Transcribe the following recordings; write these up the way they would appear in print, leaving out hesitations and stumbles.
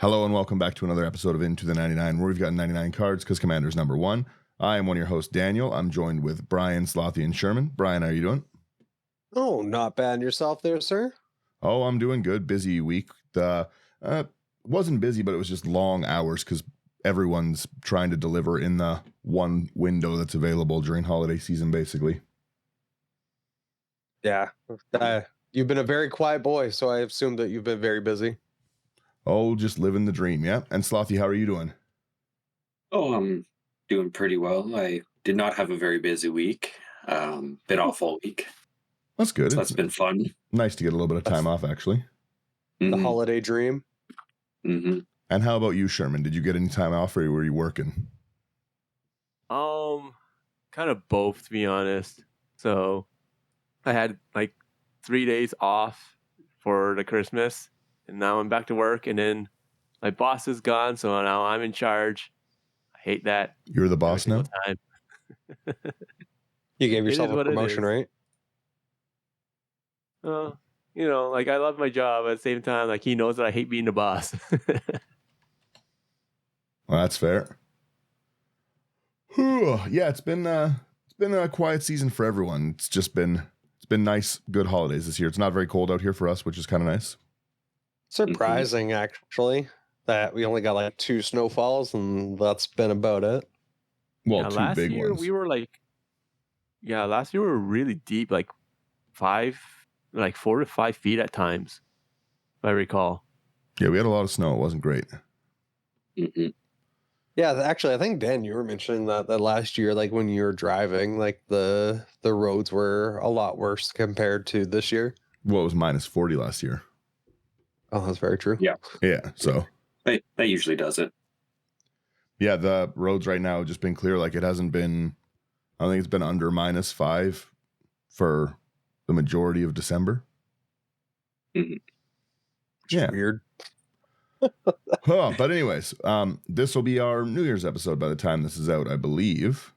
Hello and welcome back to another episode of Into the 99, where we've got 99 cards because Commander's number one. I am one of your hosts, Daniel. I'm joined with Brian, Slothy, and Sherman. Brian, how are you doing? Oh, not bad. Yourself there, sir? Oh, I'm doing good. Busy week. Wasn't busy, but it was just long hours because everyone's trying to deliver in the one window that's available during holiday season, basically. Yeah. You've been a very quiet boy, so I assume that you've been very busy. Oh, just living the dream, yeah? And Slothy, how are you doing? Oh, I'm doing pretty well. I did not have a very busy week. Been off all week. That's good. So It's that's been fun. nice to get a little bit of time off, actually. The holiday dream. Mm-hmm. And how about you, Sherman? Did you get any time off or were you working? Kind of both, to be honest. So I had like 3 days off for the Christmas, and now I'm back to work, and then my boss is gone, so now I'm in charge. I hate that. You're the boss now? Time. You gave yourself a promotion, right? Like I love my job, at the same time, like he knows that I hate being the boss. Well, that's fair. Yeah, it's been a quiet season for everyone. It's been nice, good holidays this year. It's not very cold out here for us, which is kind of nice. Surprising, actually, that we only got like 2 snowfalls, and that's been about it. Well, yeah, 2 last big year ones. Last year we were really deep, like 4 to 5 feet at times, if I recall. Yeah, we had a lot of snow. It wasn't great. Mm-hmm. Yeah, actually, I think, Dan, you were mentioning that last year, like when you were driving, like the roads were a lot worse compared to this year. Well, it was minus 40 last year. Oh, that's very true. Yeah. Yeah, so. That usually does it. Yeah, the roads right now have just been clear. Like it hasn't been, I think it's been under minus 5 for the majority of December. Mm-hmm. Yeah. Weird. But anyways, this will be our New Year's episode by the time this is out, I believe.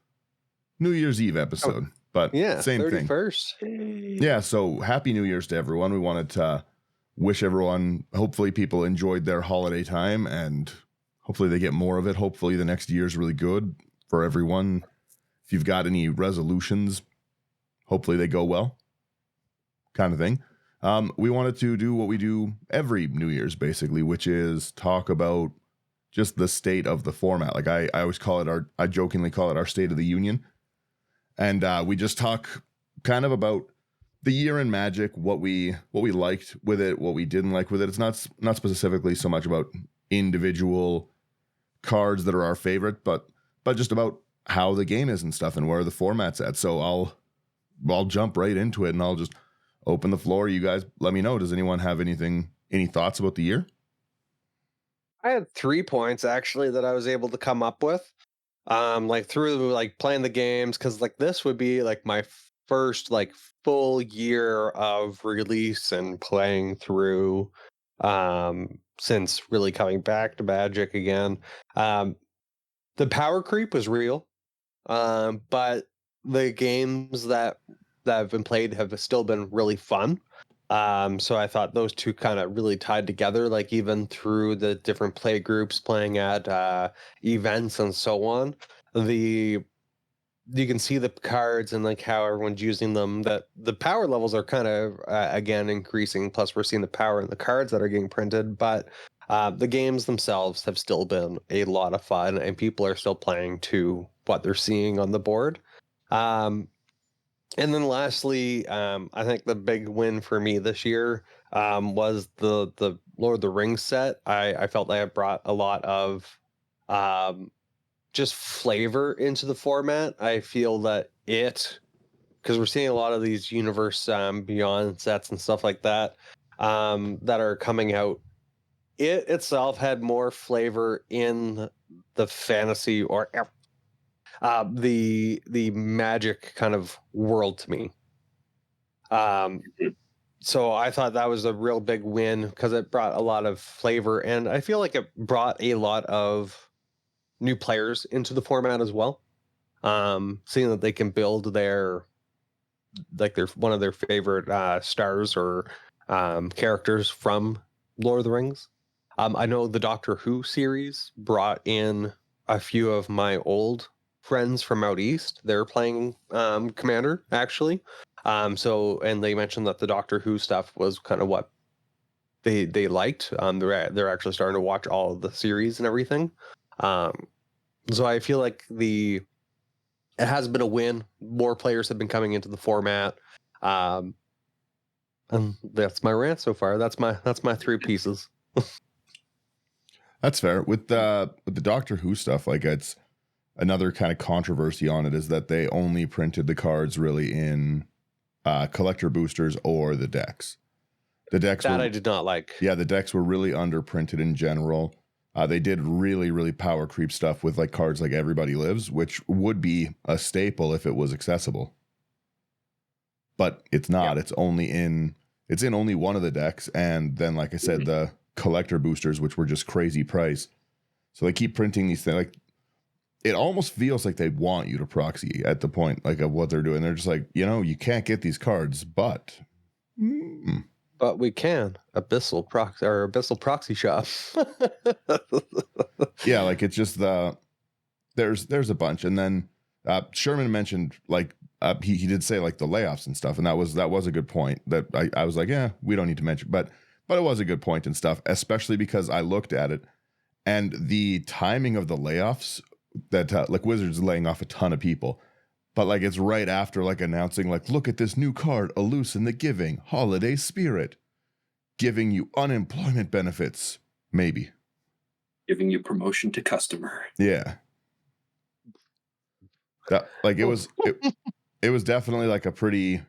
New Year's Eve episode, but Yeah, same 31st. thing. Yeah, so happy New Year's to everyone. We wanted to wish everyone, hopefully people enjoyed their holiday time and hopefully they get more of it. Hopefully the next year is really good for everyone. If you've got any resolutions, hopefully they go well, kind of thing. We wanted to do what we do every New Year's, basically, which is talk about just the state of the format. Like I always call it I jokingly call it our State of the Union. And we just talk kind of about the year in Magic, what we liked with it, what we didn't like with it. It's not specifically so much about individual cards that are our favorite, but just about how the game is and stuff and where the format's at. So I'll jump right into it and I'll just open the floor. You guys let me know. Does anyone have any thoughts about the year? I had 3 points actually that I was able to come up with. Like through like playing the games, because like this would be like my first like full year of release and playing through since really coming back to Magic again. The power creep was real. But the games that have been played have still been really fun. So I thought those two kind of really tied together, like even through the different play groups playing at events and so on. You can see the cards and like how everyone's using them, that the power levels are kind of again increasing. Plus we're seeing the power in the cards that are getting printed, but the games themselves have still been a lot of fun and people are still playing to what they're seeing on the board. And then lastly, I think the big win for me this year was the Lord of the Rings set. I felt like I brought a lot of just flavor into the format. I feel that because we're seeing a lot of these Universe Beyond sets and stuff like that that are coming out. It itself had more flavor in the fantasy or the Magic kind of world to me. So I thought that was a real big win because it brought a lot of flavor, and I feel like it brought a lot of new players into the format as well. Seeing that they can build their one of their favorite stars or characters from Lord of the Rings. I know the Doctor Who series brought in a few of my old friends from out east. They're playing Commander actually. So and they mentioned that the Doctor Who stuff was kind of what they liked. They're actually starting to watch all of the series and everything. So I feel like it has been a win. More players have been coming into the format. And that's my rant so far. That's my 3 pieces. That's fair. With the Doctor Who stuff, like it's another kind of controversy on it is that they only printed the cards really in collector boosters or the decks. The decks That were, I did not like. yeah, the decks were really underprinted in general. They did really, really power creep stuff with like cards like Everybody Lives, which would be a staple if it was accessible. But it's not. Yeah. It's in only one of the decks, and then like I said, the collector boosters, which were just crazy price. So they keep printing these things. Like it almost feels like they want you to proxy at the point like of what they're doing. They're just like, you can't get these cards, but. But we can Abyssal proxy shop. Yeah, like it's just there's a bunch, and then Sherman mentioned like he did say like the layoffs and stuff, and that was a good point that I was like, yeah, we don't need to mention, but it was a good point and stuff, especially because I looked at it and the timing of the layoffs that like Wizards laying off a ton of people. But like it's right after like announcing like, look at this new card, A Loose in the Giving, Holiday Spirit, giving you unemployment benefits, maybe. Giving you promotion to customer. Yeah. That like it was definitely like a pretty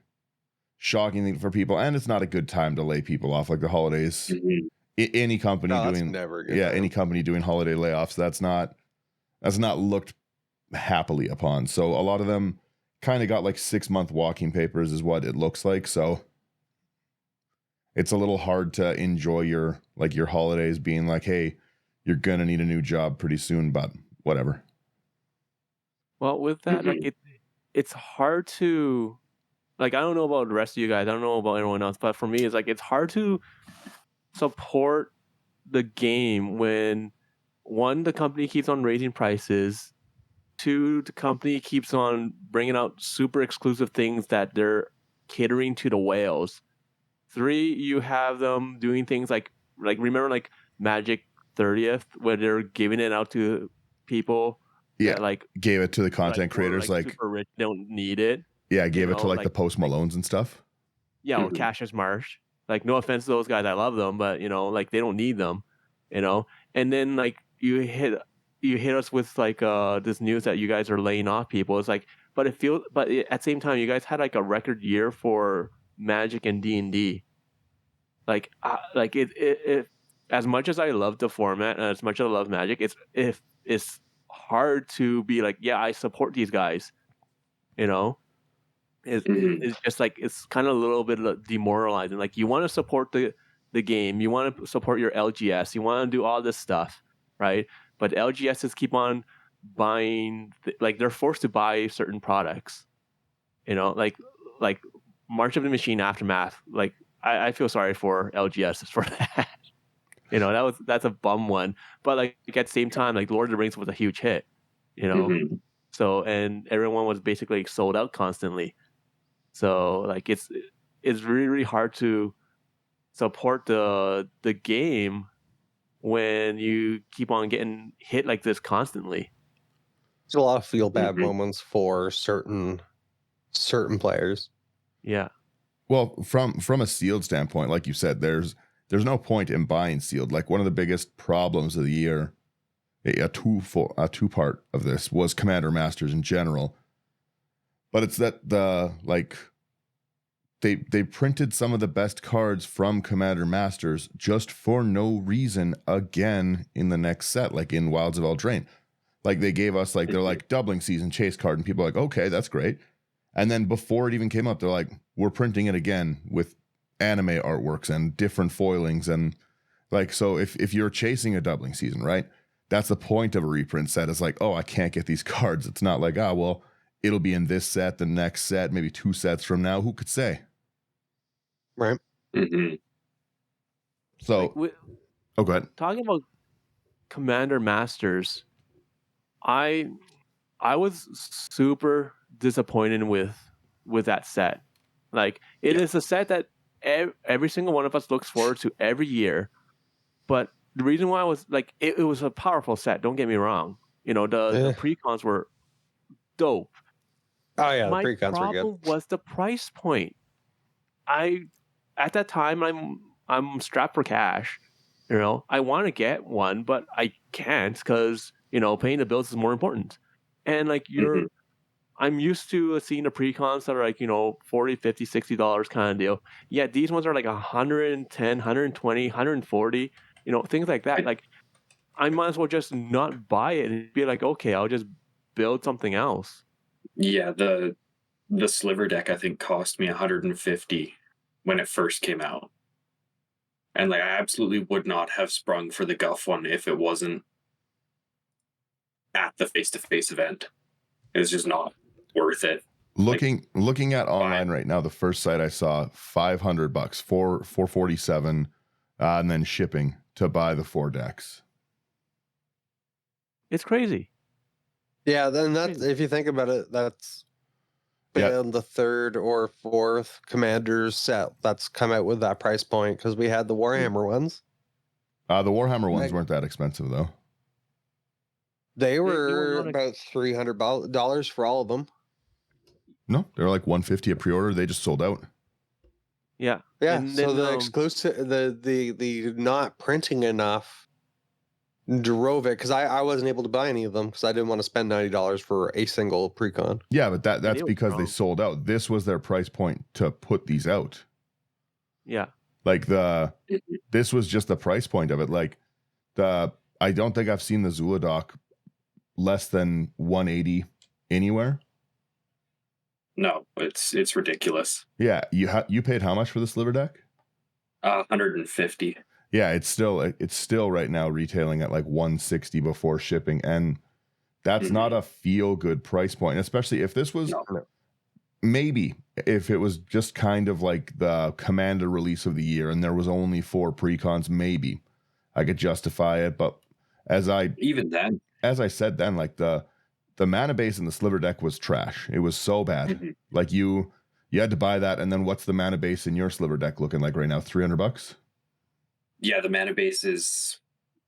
shocking thing for people, and it's not a good time to lay people off like the holidays. Any company doing never good yeah, time. any company doing holiday layoffs, that's not looked happily upon. So a lot of them kind of got like 6-month walking papers is what it looks like. So it's a little hard to enjoy your holidays being like, hey, you're gonna need a new job pretty soon, but whatever. Well, with that, like it's hard to, like, I don't know about the rest of you guys. I don't know about everyone else, but for me, it's like it's hard to support the game when, one, the company keeps on raising prices. 2, the company keeps on bringing out super exclusive things that they're catering to the whales. 3, you have them doing things like remember like Magic 30th where they're giving it out to people that like gave it to the content creators like super rich, don't need it. Yeah, gave it to like the Post Malones and stuff. Yeah, or Cassius Marsh. Like, no offense to those guys, I love them, but like they don't need them, And then like you hit us with like this news that you guys are laying off people. It's like, but at the same time, you guys had like a record year for Magic and D&D. Like it as much as I love the format and as much as I love Magic, it's hard to be like, yeah, I support these guys. It's just like it's kind of a little bit demoralizing. Like, you want to support the game, you want to support your LGS, you want to do all this stuff, right? But LGSs keep on buying, like they're forced to buy certain products, like March of the Machine Aftermath. Like I feel sorry for LGSs for that. That's a bum one. But like at the same time, like Lord of the Rings was a huge hit, So, and everyone was basically sold out constantly. So like it's really, really hard to support the game when you keep on getting hit like this constantly. There's a lot of feel bad moments for certain players. Yeah. Well, from a sealed standpoint, like you said, there's no point in buying sealed. Like one of the biggest problems of the year, a two-part of this was Commander Masters in general. But it's that they printed some of the best cards from Commander Masters just for no reason again in the next set, like in Wilds of Eldraine. Like they gave us like they're like doubling season chase card, and people are like, okay, that's great. And then before it even came up, they're like, we're printing it again with anime artworks and different foilings. And like, so if you're chasing a doubling season, right? That's the point of a reprint set. It's like, oh, I can't get these cards. It's not like, well, it'll be in this set, the next set, maybe 2 sets from now. Who could say? Right. So, Oh, go ahead. Talking about Commander Masters, I was super disappointed with that set. Like, it is a set that every single one of us looks forward to every year. But the reason why I was like, it was a powerful set. Don't get me wrong. You know, the pre-cons were dope. Oh yeah, My the pre-cons were good. problem was the price point. At that time, I'm strapped for cash. You know, I want to get one, but I can't because, you know, paying the bills is more important. And like I'm used to seeing the pre-cons that are like, you know, $40, $50, $60 kind of deal. Yeah, these ones are like 110, 120, 140, you know, things like that. Like, I might as well just not buy it and be like, okay, I'll just build something else. Yeah, the sliver deck I think cost me 150 when it first came out. And like, I absolutely would not have sprung for the Guff one if it wasn't at the face-to-face event. It was just not worth it. Looking at online right now, the first site I saw, $500, $447, and then shipping to buy the 4 decks. It's crazy. Yeah, then that's, if you think about it, that's been the third or fourth Commander's set that's come out with that price point, because we had the Warhammer ones. The Warhammer ones weren't that expensive though. They were about $300 for all of them. No, they were like $150 a pre-order. They just sold out. Yeah. Yeah. And so then, the exclusive, the not printing enough drove it, because I wasn't able to buy any of them because I didn't want to spend $90 for a single pre-con. Yeah, but that's because they sold out. This was their price point to put these out. Yeah. Like this was just the price point of it. Like I don't think I've seen the Zula doc less than 180 anywhere. No, it's ridiculous. Yeah, you paid how much for the sliver deck? 150. Yeah, it's still right now retailing at like 160 before shipping, and that's not a feel good price point, especially if this was maybe if it was just kind of like the Commander release of the year and there was only 4 pre-cons, maybe I could justify it. But as I said then, like the mana base in the sliver deck was trash. It was so bad. Like you had to buy that, and then what's the mana base in your sliver deck looking like right now? $300? Yeah, the mana base is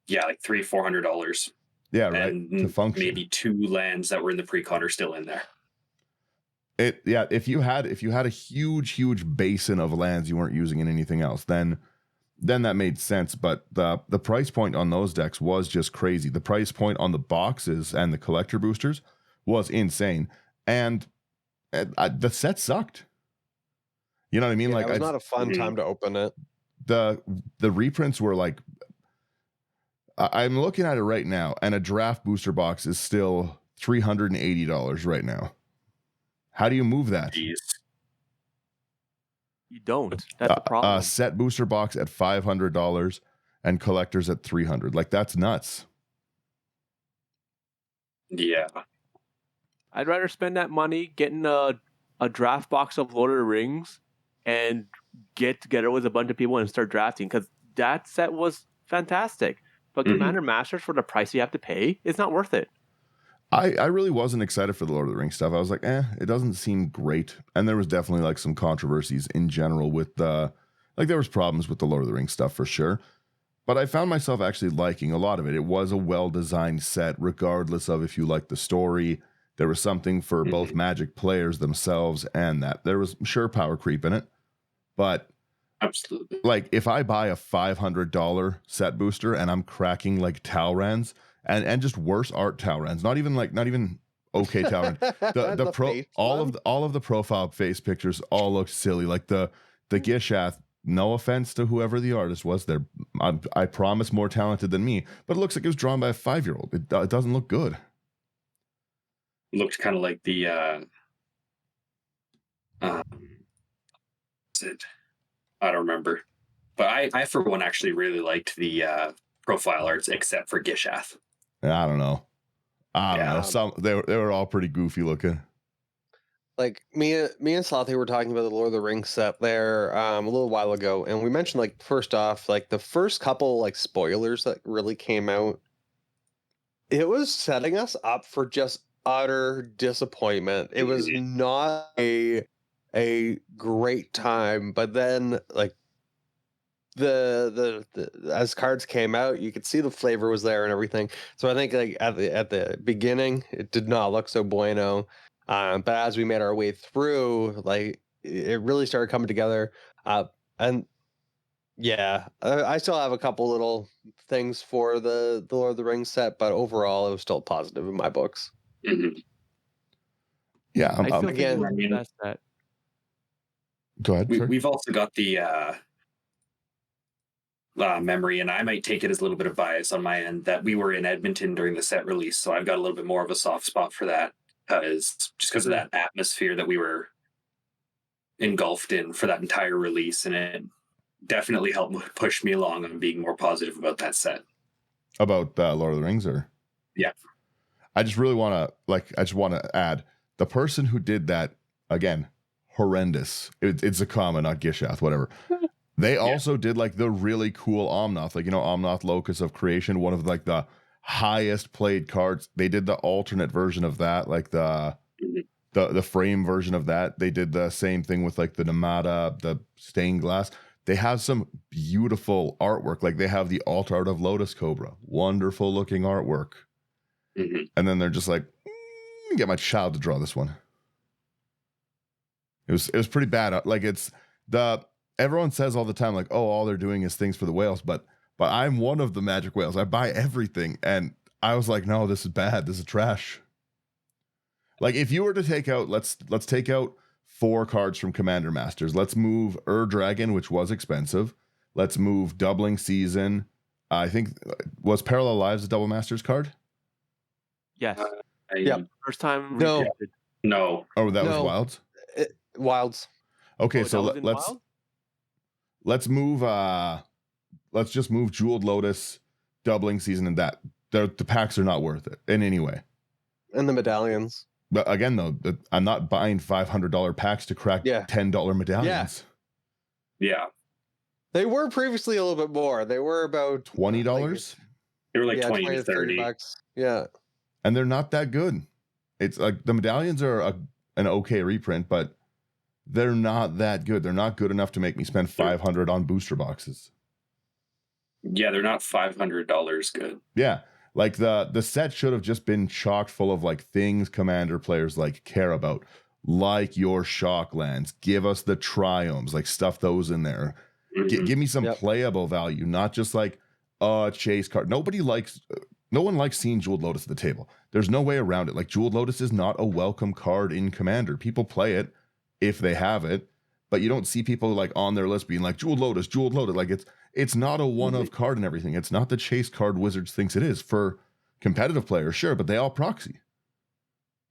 like $300-$400. Yeah, right. And to function, maybe 2 lands that were in the pre-con are still in there. If you had a huge basin of lands you weren't using in anything else, then that made sense. But the price point on those decks was just crazy. The price point on the boxes and the collector boosters was insane, and the set sucked. You know what I mean? Yeah, like it was not a fun time to open it. The reprints were like, I'm looking at it right now, and a draft booster box is still $380 right now. How do you move that? Jeez. You don't. That's the problem. Set booster box at $500 and collectors at $300. Like, that's nuts. Yeah. I'd rather spend that money getting a draft box of Lord of the Rings and get together with a bunch of people and start drafting, because that set was fantastic. But Commander Masters, for the price you have to pay, it's not worth it. I really wasn't excited for the Lord of the Rings stuff. I was like, it doesn't seem great. And there was definitely like some controversies in general with there was problems with the Lord of the Rings stuff for sure. But I found myself actually liking a lot of it. It was a well-designed set, regardless of if you like the story. There was something for both Magic players themselves, and that there was sure power creep in it. But absolutely, like if I buy a $500 set booster and I'm cracking like Talrans and just worse art Talrans, not even okay Talrand, all of the profile face pictures all look silly. Like the Gishath, no offense to whoever the artist was, I promise more talented than me, but it looks like it was drawn by a 5-year-old. It doesn't look good. It looked kind of like the I don't remember, but I for one actually really liked the profile arts, except for Gishath. I don't know. They were all pretty goofy looking. like me and Slothy were talking about the Lord of the Rings set there a little while ago, and we mentioned like first off, like the first couple like spoilers that really came out, it was setting us up for just utter disappointment. It was not a great time, but then like the as cards came out, you could see the flavor was there and everything. So I think like at the beginning, it did not look so bueno. But as we made our way through, like it really started coming together. And yeah, I still have a couple little things for the Lord of the Rings set, but overall, it was still positive in my books. Mhm. Yeah, I still think Again, it was the best set. go ahead. Sir. We've also got the memory, and I might take it as a little bit of bias on my end, that we were in Edmonton during the set release, so I've got a little bit more of a soft spot for that, because of that atmosphere that we were engulfed in for that entire release, and it definitely helped push me along on being more positive about that set. About Lord of the Rings, or Yeah. I just really want to add the person who did that, again, horrendous. It's a comma, not Gishath, whatever. They also did like the really cool Omnath, like, Omnath Locus of Creation, one of like the highest played cards. They did the alternate version of that, like the frame version of that. They did the same thing with like the Namada, the stained glass. They have some beautiful artwork. Like they have the alt art of Lotus Cobra, wonderful looking artwork. Mm-hmm. And then they're just like, get my child to draw this one. It was pretty bad. Like everyone says all the time, like, oh, all they're doing is things for the whales, but I'm one of the magic whales. I buy everything, and I was like, no, this is bad. This is trash. Like, if you were to take out, let's take out 4 cards from Commander Masters. Let's move Dragon, which was expensive. Let's move Doubling Season. I think was Parallel Lives a Double Masters card? Yes. Yep. First time. No. reprinted. No. Oh, that was No. Wilds. Wilds. Okay, Oh, so that was in let's Wild? let's move. Let's just move Jeweled Lotus, Doubling Season, and that. The packs are not worth it in any way. And the medallions. But again, though, I'm not buying $500 packs to crack $10 medallions. Yeah. They were previously a little bit more. They were about $20. They were like 20 to 30 bucks. Yeah. And they're not that good. It's like the medallions are an okay reprint, but they're not that good. They're not good enough to make me spend $500 on booster boxes. Yeah, they're not $500 good. Yeah. Like the set should have just been chock full of like things Commander players like care about, like your Shocklands. Give us the Triomes, like stuff those in there. Mm-hmm. Give me some playable value, not just like a chase card. No one likes seeing Jeweled Lotus at the table. There's no way around it. Like, Jeweled Lotus is not a welcome card in Commander. People play it if they have it, but you don't see people like on their list being like Jeweled Lotus. Like it's not a one-of card and everything. It's not the chase card Wizards thinks it is. For competitive players, sure, but they all proxy.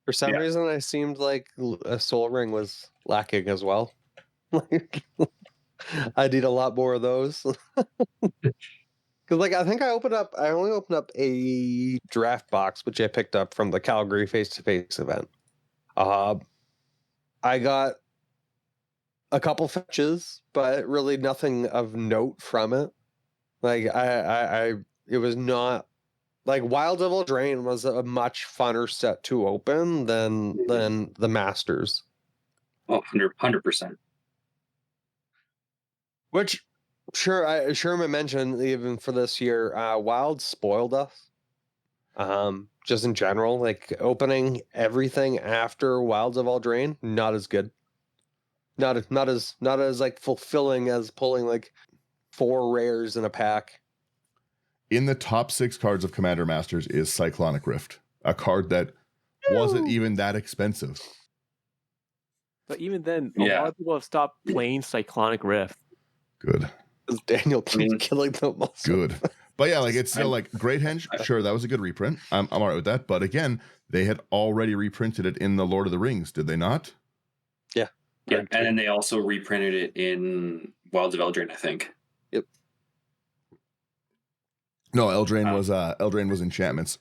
For some reason, I seemed like a Soul Ring was lacking as well. I need a lot more of those. Because like I think I only opened up a draft box, which I picked up from the Calgary face-to-face event. I got a couple fetches, but really nothing of note from it. Like it was not like Wild Devil Drain was a much funner set to open than the Masters. Oh, 100%. Which Sherman mentioned even for this year, Wild spoiled us. Just in general, like opening everything after Wilds of Eldraine, not as good. Not as like fulfilling as pulling like 4 rares in a pack. In the top 6 cards of Commander Masters is Cyclonic Rift, a card that wasn't even that expensive. But even then, a lot of people have stopped playing Cyclonic Rift. Good. Because Daniel keeps killing them all. Good. But yeah, like it's still like Great Henge. Sure, that was a good reprint. I'm all right with that. But again, they had already reprinted it in the Lord of the Rings, did they not? Yeah. Yeah, and then they also reprinted it in Wilds of Eldraine, I think. Yep. No, Eldraine was enchantments.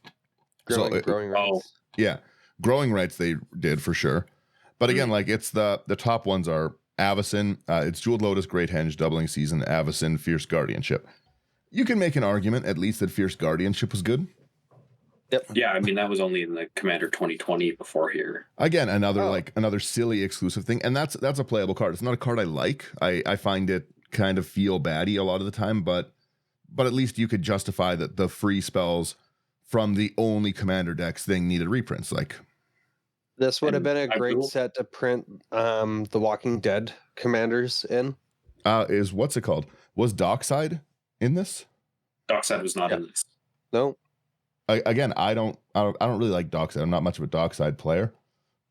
Growing rights. Yeah, growing rights they did for sure. But again, like it's the top ones are Avacyn, it's Jeweled Lotus, Great Henge, Doubling Season, Avacyn, Fierce Guardianship. You can make an argument at least that Fierce Guardianship was good. Yep. Yeah, I mean that was only in the Commander 2020 before here. Again, another silly exclusive thing, and that's a playable card. It's not a card I like. I find it kind of feel baddie a lot of the time, but at least you could justify that the free spells from the only Commander decks thing needed reprints. Like This would have been a I great will- set to print the Walking Dead commanders in. is what's it called? Was Dockside in this? Dockside was not Yeah. in this. No, Again, I don't really like Dockside. I'm not much of a Dockside player,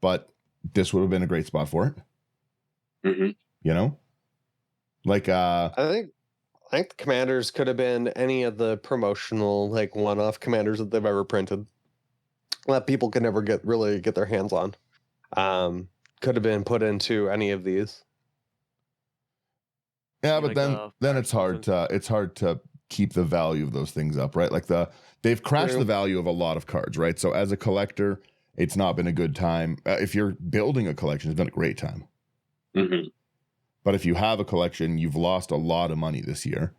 but this would have been a great spot for it. Mm-hmm. You know, like I think the commanders could have been any of the promotional like one-off commanders that they've ever printed that people could never really get their hands on. Could have been put into any of these. yeah, but Like, then it's hard to keep the value of those things up, right? Like they've crashed True. the value of a lot of cards, right? So as a collector, it's not been a good time. If you're building a collection, it's been a great time. Mm-hmm. But if you have a collection, you've lost a lot of money this year.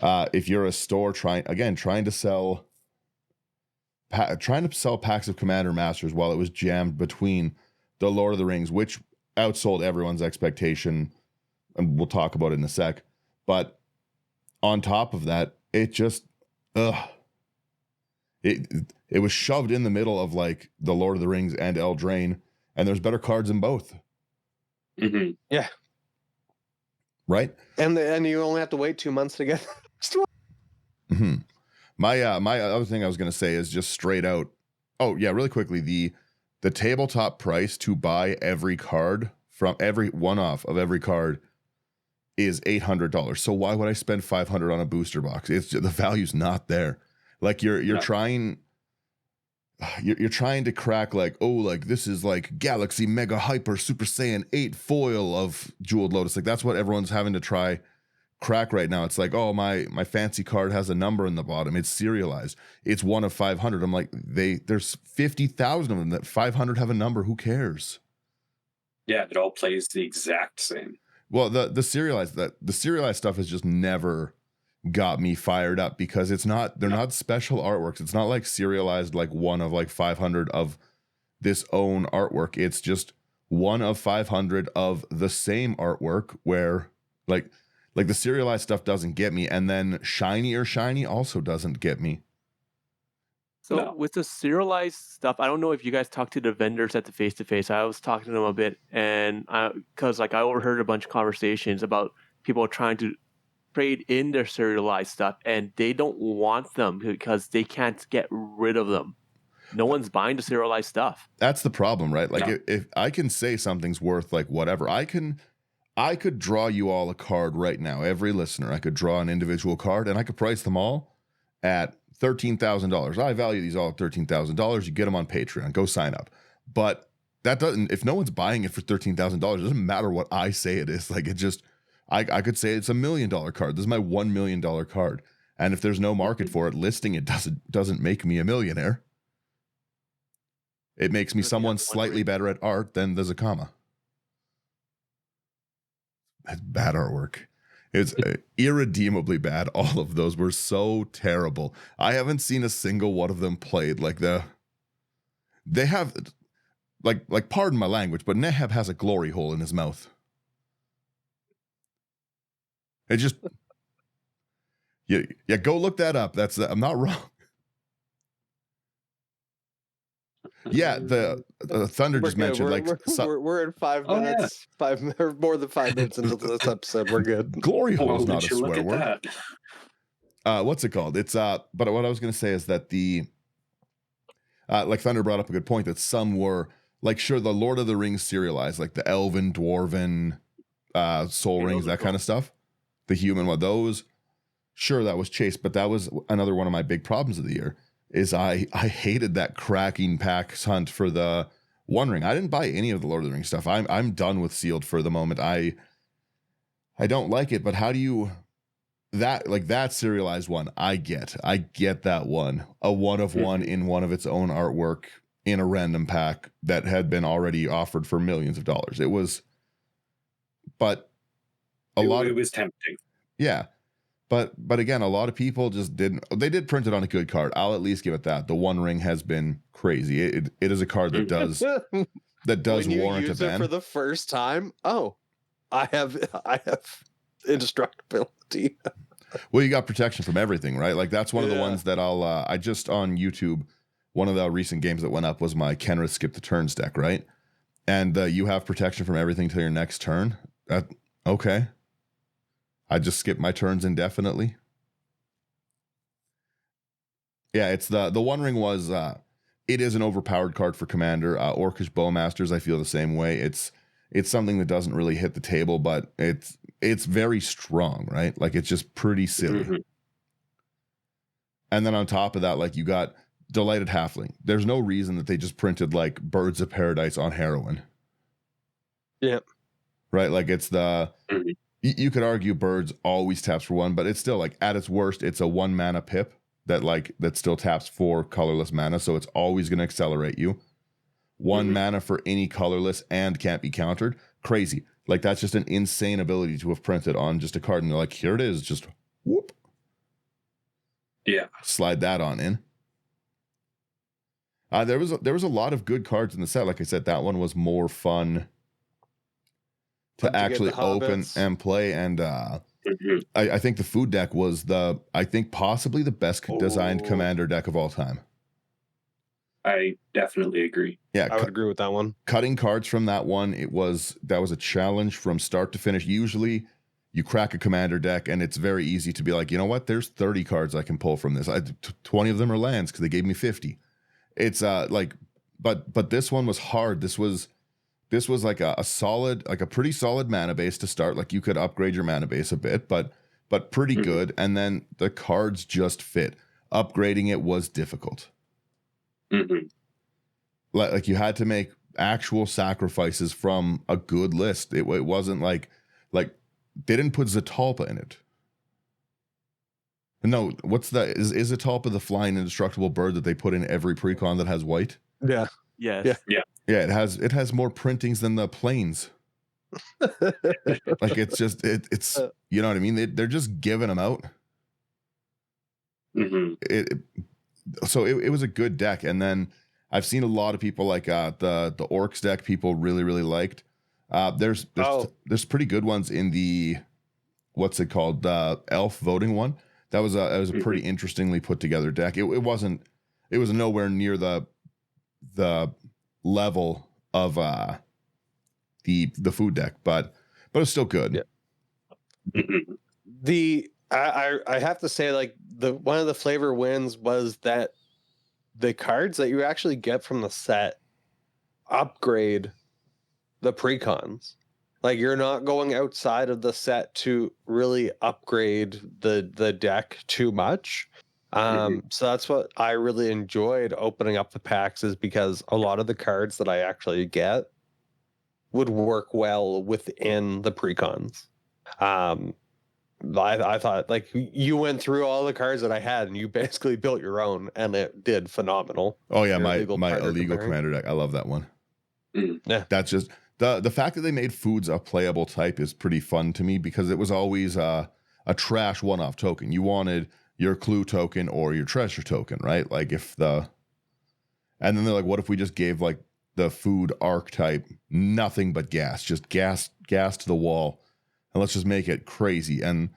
If you're a store trying to sell packs of Commander Masters while it was jammed between the Lord of the Rings, which outsold everyone's expectation, and we'll talk about it in a sec. But on top of that, it just it was shoved in the middle of like the Lord of the Rings and Eldraine, and there's better cards in both, Mm-hmm. right? And you only have to wait 2 months to get. Mm-hmm. My other thing I was going to say is just straight out. Oh yeah, really quickly, the tabletop price to buy every card from every one-off of every card is $800. So why would I spend $500 on a booster box? It's the value's not there. Like you're No. trying to crack like, oh, like this is like Galaxy Mega Hyper Super Saiyan 8 foil of Jeweled Lotus. Like that's what everyone's having to try crack right now. It's like, oh, my fancy card has a number in the bottom. It's serialized. It's one of 500. I'm like, there's 50,000 of them that 500 have a number. Who cares? Yeah, it all plays the exact same. Well, the serialized stuff has just never got me fired up because they're not special artworks. It's not like serialized like one of like 500 of this own artwork. It's just one of 500 of the same artwork where like the serialized stuff doesn't get me, and then shiny also doesn't get me. So No. with the serialized stuff, I don't know if you guys talked to the vendors at the face-to-face. I was talking to them a bit, and because like I overheard a bunch of conversations about people trying to trade in their serialized stuff, and they don't want them because they can't get rid of them. No one's buying the serialized stuff. That's the problem, right? Like No. if I can say something's worth like whatever, I could draw you all a card right now. Every listener, I could draw an individual card, and I could price them all at $13,000. I value these all at $13,000. You get them on Patreon. Go sign up. But that doesn't. If no one's buying it for $13,000, it doesn't matter what I say it is. Like it just, I could say it's $1 million card. This is my $1 million card, and if there's no market for it, listing it doesn't make me a millionaire. It makes me Looking someone at the one slightly ring. better at art than the Zakama. That's bad artwork. It's irredeemably bad. All of those were so terrible. I haven't seen a single one of them played. Like they have, like pardon my language, but Neheb has a glory hole in his mouth. It just, yeah, go look that up. I'm not wrong. Yeah, the Thunder We're just good. mentioned We're in 5 Oh, yeah. minutes, or more than 5 minutes into this episode. We're good. glory hole is Well, not a would you look swear at word. that? What's it called? It's but what I was going to say is that like Thunder brought up a good point that some were like, sure, the Lord of the Rings serialized, like the Elven, Dwarven, Soul Yeah, Rings, those are that kind cool. of stuff. The human one, those, sure, that was chase, but that was another one of my big problems of the year. Is I hated that cracking packs hunt for the One Ring. I didn't buy any of the Lord of the Rings stuff. I'm done with sealed for the moment. I don't like it, but how do you that serialized one? I get that one. A one of one in one of its own artwork. in a random pack that had been already offered for millions of dollars. It was, but it was tempting. Yeah. But again, a lot of people just didn't. They did print it on a good card. I'll at least give it that. The One Ring has been crazy. It is a card that does when you warrant use a it ban. for the first time, I have indestructibility. Well, you got protection from everything, right? Like that's one of the ones that I just on YouTube. One of the recent games that went up was my Kenrith Skip the Turns deck, right? And you have protection from everything till your next turn. Okay. I just skip my turns indefinitely. Yeah, it's the One Ring was it is an overpowered card for Commander. Orcish Bowmasters, I feel the same way. It's something that doesn't really hit the table, but it's very strong, right? Like it's just pretty silly. Mm-hmm. And then on top of that, like you got Delighted Halfling. There's no reason that they just printed like Birds of Paradise on heroin. Yeah. Right? Like it's the Mm-hmm. You could argue Birds always taps for one, but it's still like at its worst, it's a 1 mana pip that still taps for colorless mana, so it's always going to accelerate you. 1 mana for any colorless and can't be countered. Crazy. Like that's just an insane ability to have printed on just a card, and they're like, here it is, just whoop. Yeah. Slide that on in. There was a lot of good cards in the set. Like I said, that one was more fun to actually open and play. And I think the food deck was possibly the best designed Commander deck of all time. I definitely agree. Yeah, I would agree with that one. Cutting cards from that one, that was a challenge from start to finish. Usually you crack a Commander deck and it's very easy to be like, you know what, there's 30 cards I can pull from this. 20 of them are lands because they gave me 50. It's but this one was hard. This was like a solid, like a pretty solid mana base to start. Like you could upgrade your mana base a bit, but pretty good. And then the cards just fit. Upgrading it was difficult. Mm-hmm. Like you had to make actual sacrifices from a good list. It wasn't like they didn't put Zatalpa in it. No, is Zatalpa the flying indestructible bird that they put in every precon that has white? Yeah. Yes. Yeah. Yeah, it has more printings than the planes. Like it's just it's you know what I mean? They're just giving them out. Mm-hmm. So it was a good deck, and then I've seen a lot of people like the Orcs deck. People really liked. There's pretty good ones in the what's it called, the Elf voting one. That was a pretty interestingly put together deck. It was nowhere near the level of the food deck, but it's still good. Yeah. I have to say, like, one of the flavor wins was that the cards that you actually get from the set upgrade the precons. Like you're not going outside of the set to really upgrade the deck too much. So that's what I really enjoyed opening up the packs, is because a lot of the cards that I actually get would work well within the precons. I thought, like, you went through all the cards that I had and you basically built your own, and it did phenomenal. Oh yeah, my illegal commander deck. I love that one. Yeah. That's just the fact that they made foods a playable type is pretty fun to me, because it was always a trash one-off token. You wanted your clue token or your treasure token, right? Like and then they're like, what if we just gave like the food archetype nothing but gas, just gas to the wall, and let's just make it crazy. And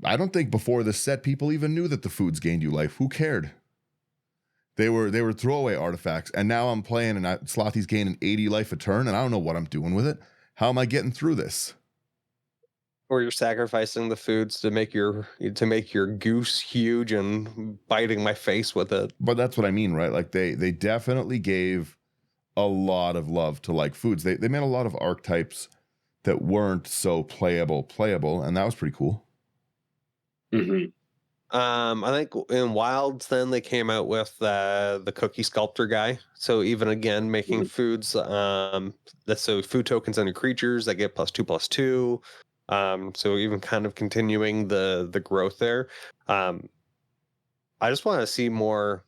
I don't think before this set people even knew that the foods gained you life. Who cared? They were throwaway artifacts, and now I'm playing and Slothy's gaining 80 life a turn, and I don't know what I'm doing with it. How am I getting through this? Or you're sacrificing the foods to make your goose huge and biting my face with it. But that's what I mean, right? Like they definitely gave a lot of love to like foods. They made a lot of archetypes that weren't so playable, and that was pretty cool. Mm-hmm. I think in Wilds then they came out with the Cookie Sculptor guy. So even again making foods, so food tokens on your creatures that get +2/+2. So even kind of continuing the growth there. I just want to see more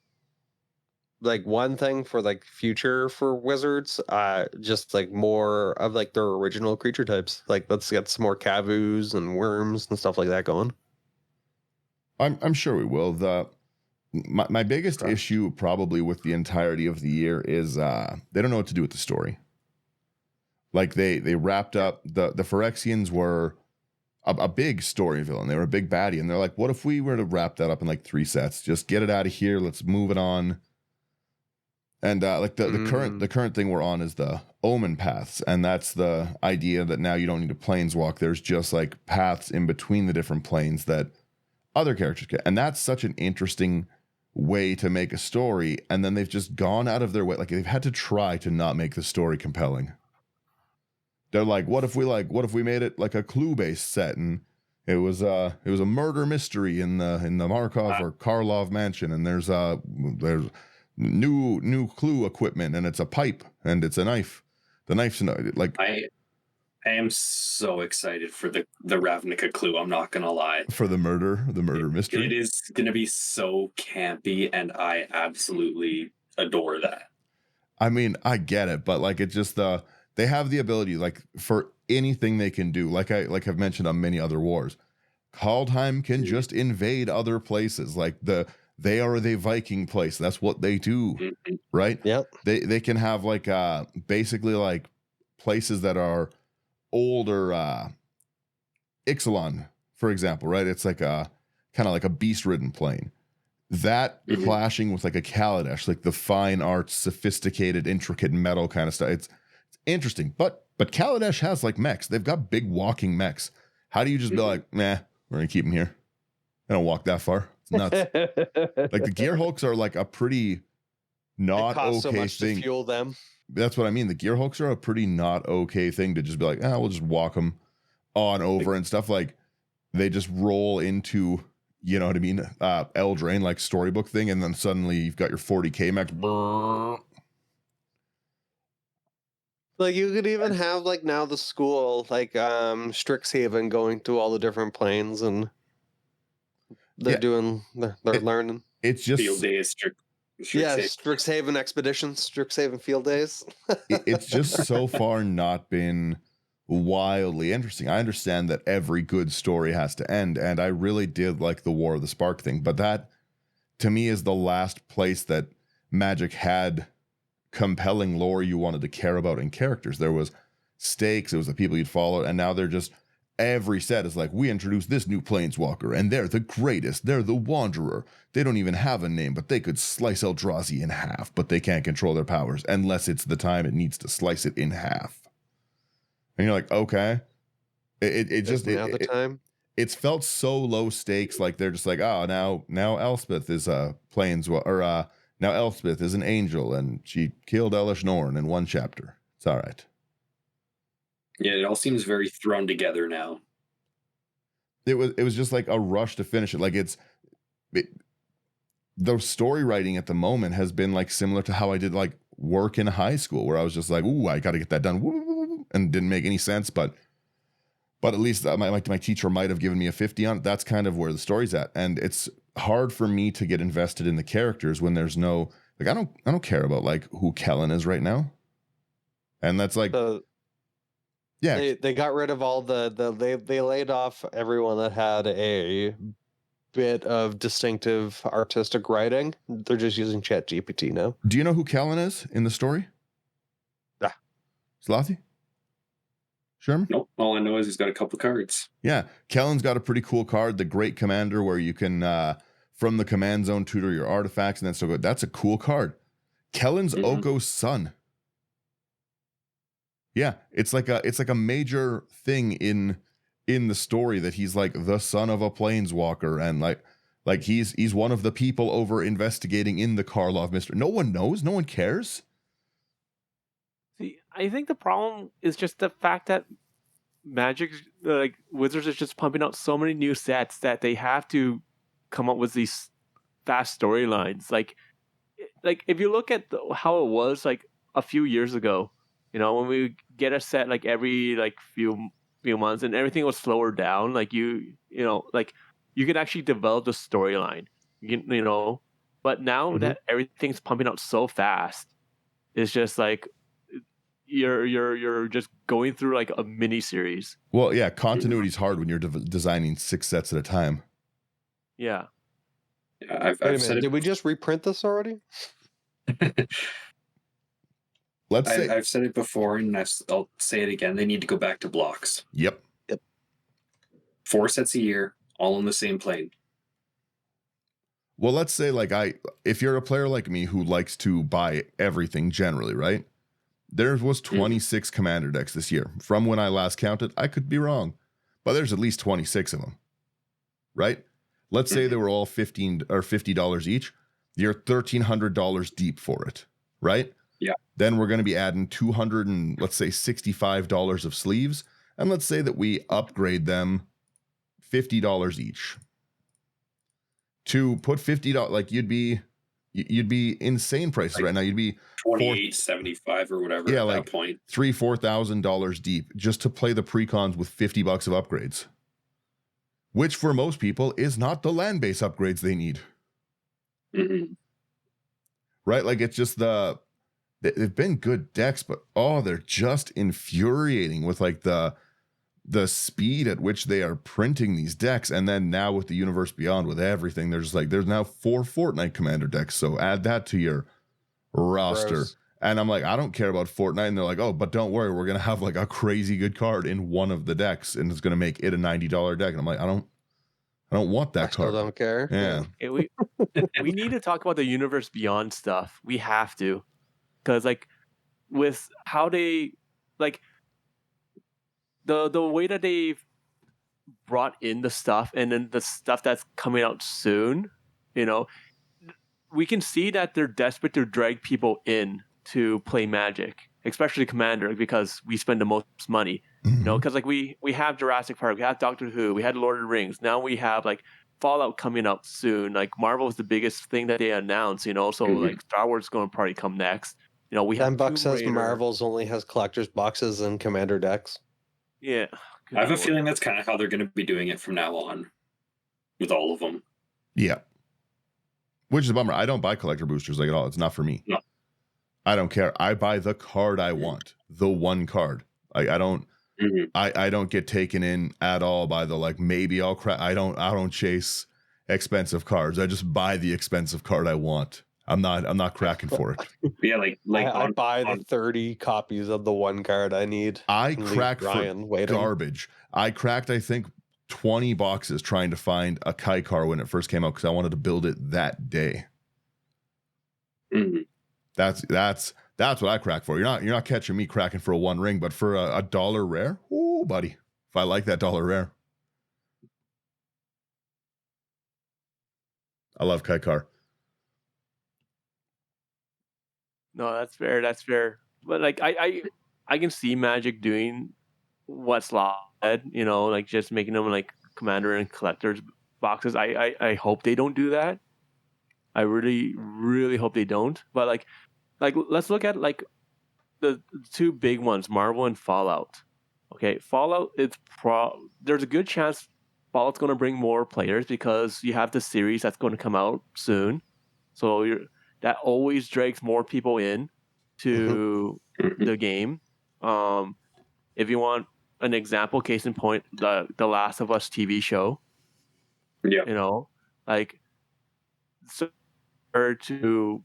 like one thing for like future for wizards, just like more of like their original creature types. Like let's get some more Cavus and worms and stuff like that going. I'm sure we will. My biggest Okay. issue probably with the entirety of the year is they don't know what to do with the story. Like they wrapped up the Phyrexians were a big story villain. They were a big baddie, and they're like, what if we were to wrap that up in like 3 sets? Just get it out of here. Let's move it on. And like the current thing we're on is the omen paths, and that's the idea that now you don't need to planeswalk. There's just like paths in between the different planes that other characters get, and that's such an interesting way to make a story. And then they've just gone out of their way, like they've had to try to not make the story compelling. They're like, what if we made it like a clue-based set, and it was a murder mystery in the Markov or Karlov mansion, and there's new clue equipment, and it's a pipe and it's a knife. The knife's like I am so excited for the Ravnica clue. I'm not gonna lie. For the murder mystery. It is gonna be so campy, and I absolutely adore that. I mean, I get it, but like it's just they have the ability, like for anything they can do, like I've mentioned on many other wars. Kaldheim can just invade other places. Like they are the Viking place. That's what they do, right? Yep. They can have like basically like places that are older Ixalan, for example, right? It's like a kind of like a beast-ridden plane. That clashing with like a Kaladesh, like the fine arts, sophisticated, intricate metal kind of stuff. It's interesting. But Kaladesh has like mechs. They've got big walking mechs. How do you just be like, nah, we're gonna keep them here? They don't walk that far. It's nuts. Like the Gear Hulks are like a pretty not it costs okay so much thing. to fuel them. That's what I mean. The Gear Hulks are a pretty not okay thing to just be like, we'll just walk them on over and stuff. Like they just roll into, you know what I mean, Eldraine, like storybook thing, and then suddenly you've got your 40k mech. Like you could even have like now the school like Strixhaven going through all the different planes, and they're learning. It's just Field days, Strixhaven expeditions, Strixhaven field days. it's just so far not been wildly interesting. I understand that every good story has to end, and I really did like the War of the Spark thing, but that to me is the last place that Magic had compelling lore you wanted to care about in characters. There was stakes, it was the people you'd follow, and now they're just every set is like, we introduced this new planeswalker, and they're the greatest. They're the Wanderer. They don't even have a name, but they could slice Eldrazi in half, but they can't control their powers unless it's the time it needs to slice it in half. And you're like, okay. It's felt so low stakes, like they're just like, now Elspeth is a now Elspeth is an angel, and she killed Elish Norn in one chapter. It's all right. Yeah, it all seems very thrown together now. It was just like a rush to finish it. Like the story writing at the moment has been like similar to how I did like work in high school, where I was just like, ooh, I got to get that done, and didn't make any sense, but at least my teacher might have given me a 50 on it. That's kind of where the story's at, and it's hard for me to get invested in the characters when there's no, like, I don't care about like who Kellen is right now, and that's like, yeah, they got rid of all they laid off everyone that had a bit of distinctive artistic writing. They're just using ChatGPT now. Do you know who Kellen is in the story? Yeah. Slathi? Sherman? Nope. All I know is he's got a couple cards. Yeah. Kellen's got a pretty cool card, the Great Commander, where you can, from the command zone, tutor your artifacts, and then so good. That's a cool card. Kellen's Oko's son. Yeah. It's like a major thing in the story that he's like the son of a planeswalker, and like he's one of the people over investigating in the Karlov mystery. No one knows. No one cares. See, I think the problem is just the fact that Magic, like Wizards, is just pumping out so many new sets that they have to come up with these fast storylines. Like if you look at how it was like a few years ago, you know, when we get a set like every like few months, and everything was slower down. Like you know, like you can actually develop the storyline. You know, But now that everything's pumping out so fast, it's just like you're just going through like a mini series. Well, yeah, continuity's hard when you're designing 6 sets at a time. Yeah. Yeah, Wait a minute, did we just reprint this already? I've said it before, and I'll say it again. They need to go back to blocks. Yep. 4 sets a year, all on the same plane. Well, let's say like if you're a player like me who likes to buy everything generally, right? There was 26 commander decks this year. From when I last counted, I could be wrong, but there's at least 26 of them, right? Let's say they were all $15 or $50 each. You're $1,300 deep for it, right? Yeah. Then we're going to be adding $200 and let's say $65 of sleeves, and let's say that we upgrade them $50 each. To put $50, like you'd be insane prices right now. You'd be $28.75 or whatever. Yeah, at like that point, $4,000 deep just to play the precons with $50 of upgrades, which for most people is not the land base upgrades they need. Right? Like it's just they've been good decks, but they're just infuriating with like the speed at which they are printing these decks. And then now with the Universe Beyond, with everything, there's now 4 Fortnite commander decks. So add that to your roster. Gross. And I'm like, I don't care about Fortnite. And they're like, oh, but don't worry, we're going to have like a crazy good card in one of the decks, and it's going to make it a $90 deck. And I'm like, I don't want that Still card. don't care. Yeah. We need to talk about the Universe Beyond stuff. We have to, because like with how they like the way that they've brought in the stuff, and then the stuff that's coming out soon, we can see that they're desperate to drag people in to play Magic, especially Commander, because we spend the most money. Because like we have Jurassic Park, we have Doctor Who, we had Lord of the Rings, now we have like Fallout coming out soon. Like Marvel is the biggest thing that they announced, so like Star Wars is going to probably come next. We have $10 Tomb says Raider. Marvel's only has collector's boxes and commander decks. Yeah. I have a feeling that's kind of how they're going to be doing it from now on with all of them. Yeah. Which is a bummer. I don't buy collector boosters like at all. It's not for me. No. I don't care. I buy the card I want. The one card. I don't I don't get taken in at all by the like maybe I'll crack. I don't chase expensive cards. I just buy the expensive card I want. I'm not cracking for it. Yeah, like I buy the 30 copies of the one card I need. I crack for garbage. I cracked, I think, 20 boxes trying to find a Kai car when it first came out because I wanted to build it that day. That's what I crack for. You're not catching me cracking for a one ring, but for a dollar rare, ooh, buddy. If I like that dollar rare, I love Kai car. No, that's fair. That's fair. But like I can see Magic doing what's said, like just making them like commander and collectors boxes. I hope they don't do that. I really, really hope they don't. But like let's look at like the two big ones, Marvel and Fallout. Okay, Fallout there's a good chance Fallout's going to bring more players because you have the series that's going to come out soon. So that always drags more people in to the game. If you want an example, case in point, the Last of Us TV show. Yeah. Like so to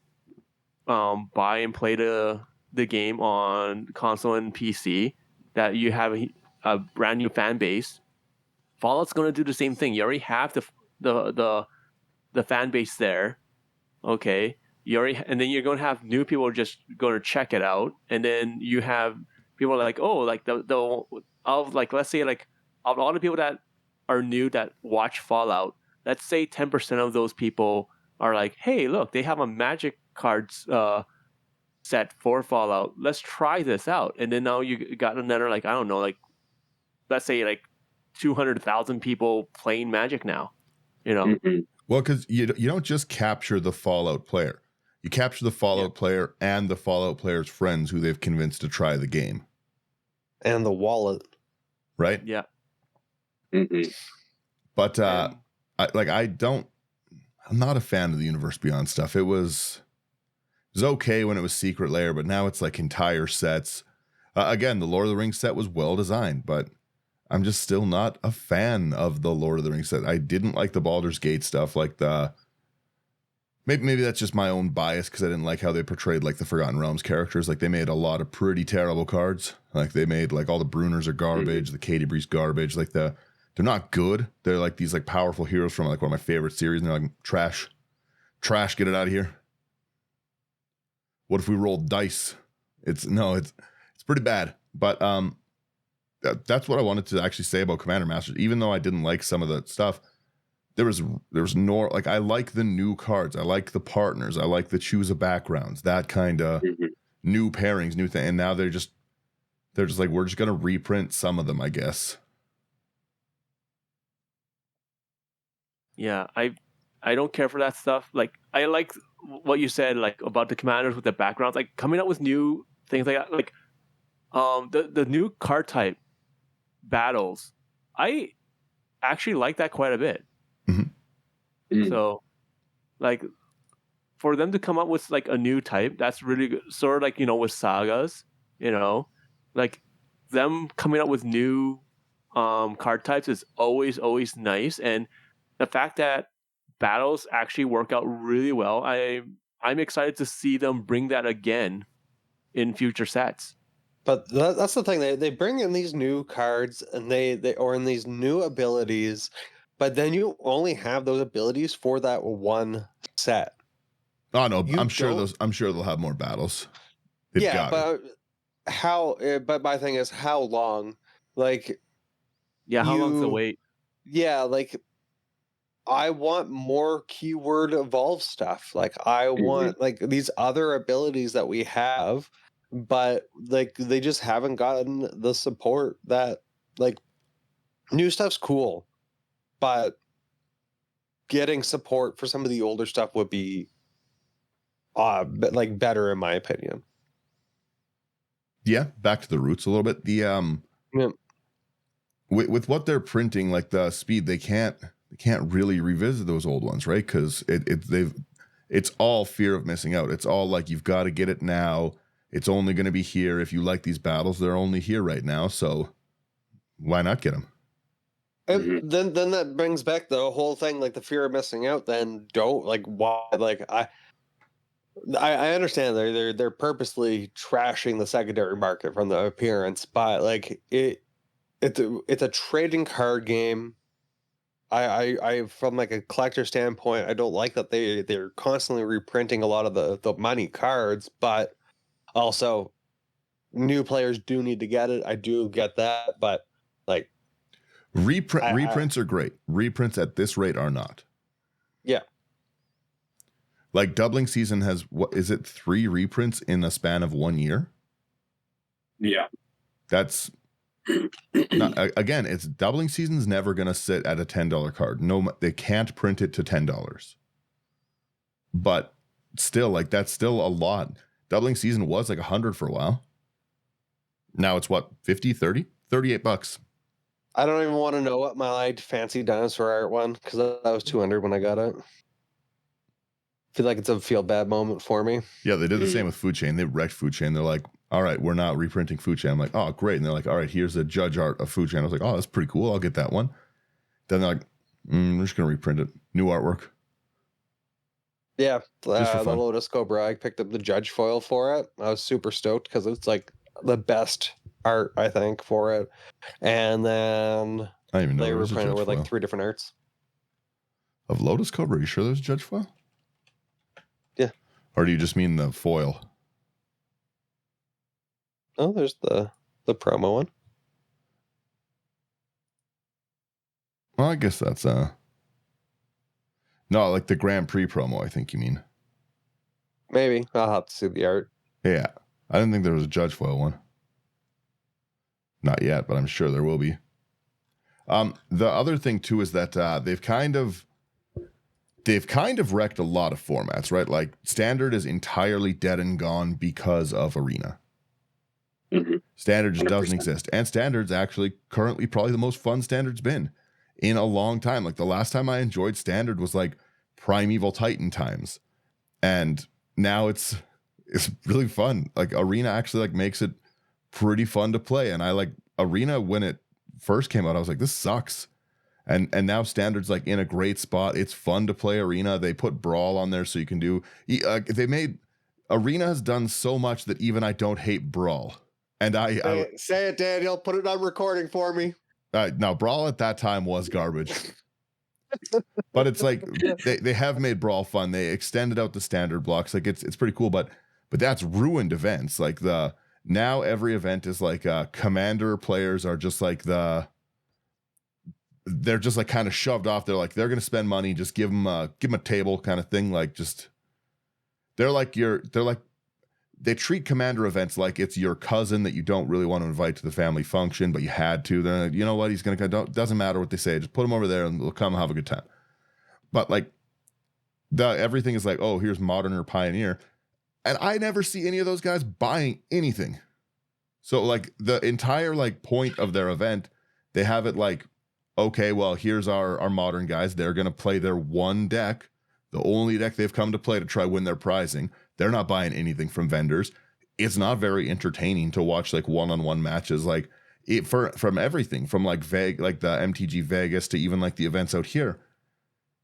buy and play the game on console and PC, that you have a brand new fan base. Fallout's going to do the same thing. You already have the fan base there. Okay. And then you're going to have new people just going to check it out, and then you have people like, let's say like of all the people that are new that watch Fallout, let's say 10% of those people are like, hey, look, they have a Magic cards set for Fallout. Let's try this out. And then now you got another like, I don't know, like let's say like 200,000 people playing Magic now. Well, because you don't just capture the Fallout player. You capture the Fallout player and the Fallout player's friends who they've convinced to try the game. And the right? Yeah. But I don't. I'm not a fan of the Universe Beyond stuff. It was okay when it was Secret Lair, but now it's like entire sets. Again, the Lord of the Rings set was well designed, but I'm just still not a fan of the Lord of the Rings set. I didn't like the Baldur's Gate stuff, like the maybe that's just my own bias because I didn't like how they portrayed like the Forgotten Realms characters. Like they made a lot of pretty terrible cards. Like they made like all the Bruners are garbage, the Katie Breeze garbage. Like they're not good. They're like these like powerful heroes from like one of my favorite series, and they're like trash, get it out of here. What if we rolled dice? It's pretty bad. But that's what I wanted to actually say about Commander Masters. Even though I didn't like some of the stuff, there was no, like, I like the new cards. I like the partners. I like the choose a backgrounds, that kind of new pairings, new thing. And now they're just like, we're just going to reprint some of them, I guess. Yeah, I don't care for that stuff. Like, I like what you said, like about the commanders with the backgrounds, like coming up with new things like that. Like, the new card type battles, I actually like that quite a bit. So, like, for them to come up with like a new type, that's really good. Sort of like, with sagas, like them coming up with new card types is always nice. And the fact that battles actually work out really well, I'm excited to see them bring that again in future sets. But that's the thing. They bring in these new cards and they or in these new abilities, but then you only have those abilities for that one set. Oh no, I'm sure they'll have more battles. But but my thing is how long? Like, how long's the wait? Yeah, like I want more keyword evolve stuff. Like I want like these other abilities that we have, but like they just haven't gotten the support that, like, new stuff's cool, but getting support for some of the older stuff would be like better in my opinion. Yeah, back to the roots a little bit. The with what they're printing, like the speed, they can't really revisit those old ones, right? Because it's all fear of missing out. It's all like, you've got to get it now. It's only going to be here if you like these battles. They're only here right now, so why not get them? And then that brings back the whole thing, like the fear of missing out. Then don't, like, why? Like I understand they're purposely trashing the secondary market from the appearance, but like it's a trading card game. I from like a collector standpoint, I don't like that they're constantly reprinting a lot of the money cards, but also new players do need to get it. I do get that, but like reprints are great. Reprints at this rate are not. Yeah. Like Doubling Season has, what is it, 3 reprints in a span of 1 year? Yeah. That's not, again, it's Doubling Season's never going to sit at a $10 card. No, they can't print it to $10. But still, like, that's still a lot. Doubling Season was like 100 for a while. Now it's what, 50, 30, $38. I don't even want to know what my fancy dinosaur art one, because that was 200 when I got it. Feel like it's a feel bad moment for me. Yeah, they did the same with Food Chain. They wrecked Food Chain. They're like, all right, we're not reprinting Food Chain. I'm like, oh, great. And they're like, all right, here's a judge art of Food Chain. I was like, oh, that's pretty cool. I'll get that one. Then they're like, we're just going to reprint it. New artwork. Yeah, the Lotus Cobra, I picked up the judge foil for it. I was super stoked because it's like the best art, I think, for it. And then I don't even know they there was a reprinted judge with foil. like 3 different arts. Of Lotus Cobra, are you sure there's a judge foil? Yeah. Or do you just mean the foil? Oh, there's the promo one. Well, I guess that's no, like the Grand Prix promo, I think you mean. Maybe. I'll have to see the art. Yeah. I didn't think there was a judge foil one. Not yet, but I'm sure there will be. The other thing too is that they've kind of wrecked a lot of formats, right? Like Standard is entirely dead and gone because of Arena. Standard just 100%. Doesn't exist. And Standard's actually currently probably the most fun Standard's been in a long time. Like the last time I enjoyed Standard was like Primeval Titan times. And now it's really fun. Like Arena actually like makes it pretty fun to play. And I like Arena when it first came out, I was like, this sucks. And now Standard's like in a great spot. It's fun to play Arena. They put Brawl on there so you can do. They made Arena has done so much that even I don't hate Brawl. And say it, Daniel. Put it on recording for me. Now Brawl at that time was garbage. But it's like they have made Brawl fun. They extended out the standard blocks. Like it's pretty cool. But that's ruined events. Like now every event is like commander players are just like they're just like kind of shoved off. They're like, they're going to spend money. Just give them a table kind of thing. Like they treat commander events like it's your cousin that you don't really want to invite to the family function, but you had to. They're like, you know what? He's going to, doesn't matter what they say. Just put him over there and they'll come have a good time. But like everything is like, oh, here's Modern or Pioneer. And I never see any of those guys buying anything. So like the entire like point of their event, they have it like, okay, well, here's our Modern guys. They're going to play their one deck, the only deck they've come to play to try win their prizing. They're not buying anything from vendors. It's not very entertaining to watch like one-on-one matches, like from everything from like like the MTG Vegas to even like the events out here.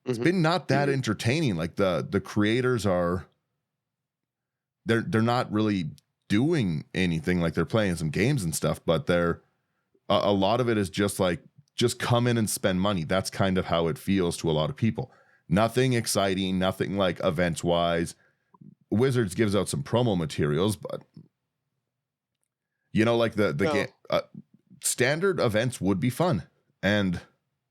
It's been not that entertaining. Like the creators are, they're not really doing anything. Like they're playing some games and stuff, but a lot of it is just like, just come in and spend money. That's kind of how it feels to a lot of people. Nothing exciting, nothing like events wise. Wizards gives out some promo materials, but you know, like the game, standard events would be fun, and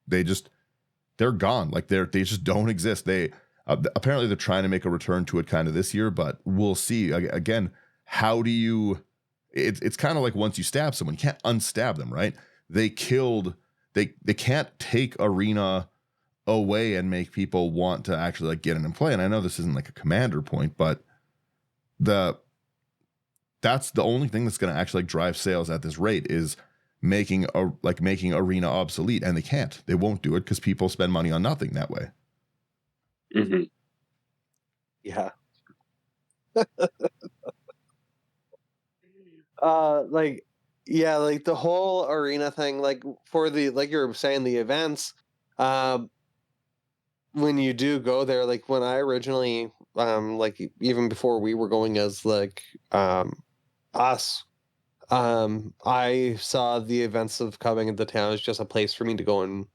they're gone. Like they just don't exist. They apparently they're trying to make a return to it kind of this year, but we'll see. Again, how do you? It's kind of like once you stab someone, you can't unstab them, right? They can't take Arena away and make people want to actually like get in and play. And I know this isn't like a commander point, but that's the only thing that's going to actually like drive sales at this rate is making Arena obsolete, and they won't do it because people spend money on nothing that way. Mm-hmm. Yeah. Like the whole Arena thing, like for the, like you were saying, the events, when you do go there, like when I originally, like even before we were going as like, us, I saw the events of coming into town as just a place for me to go and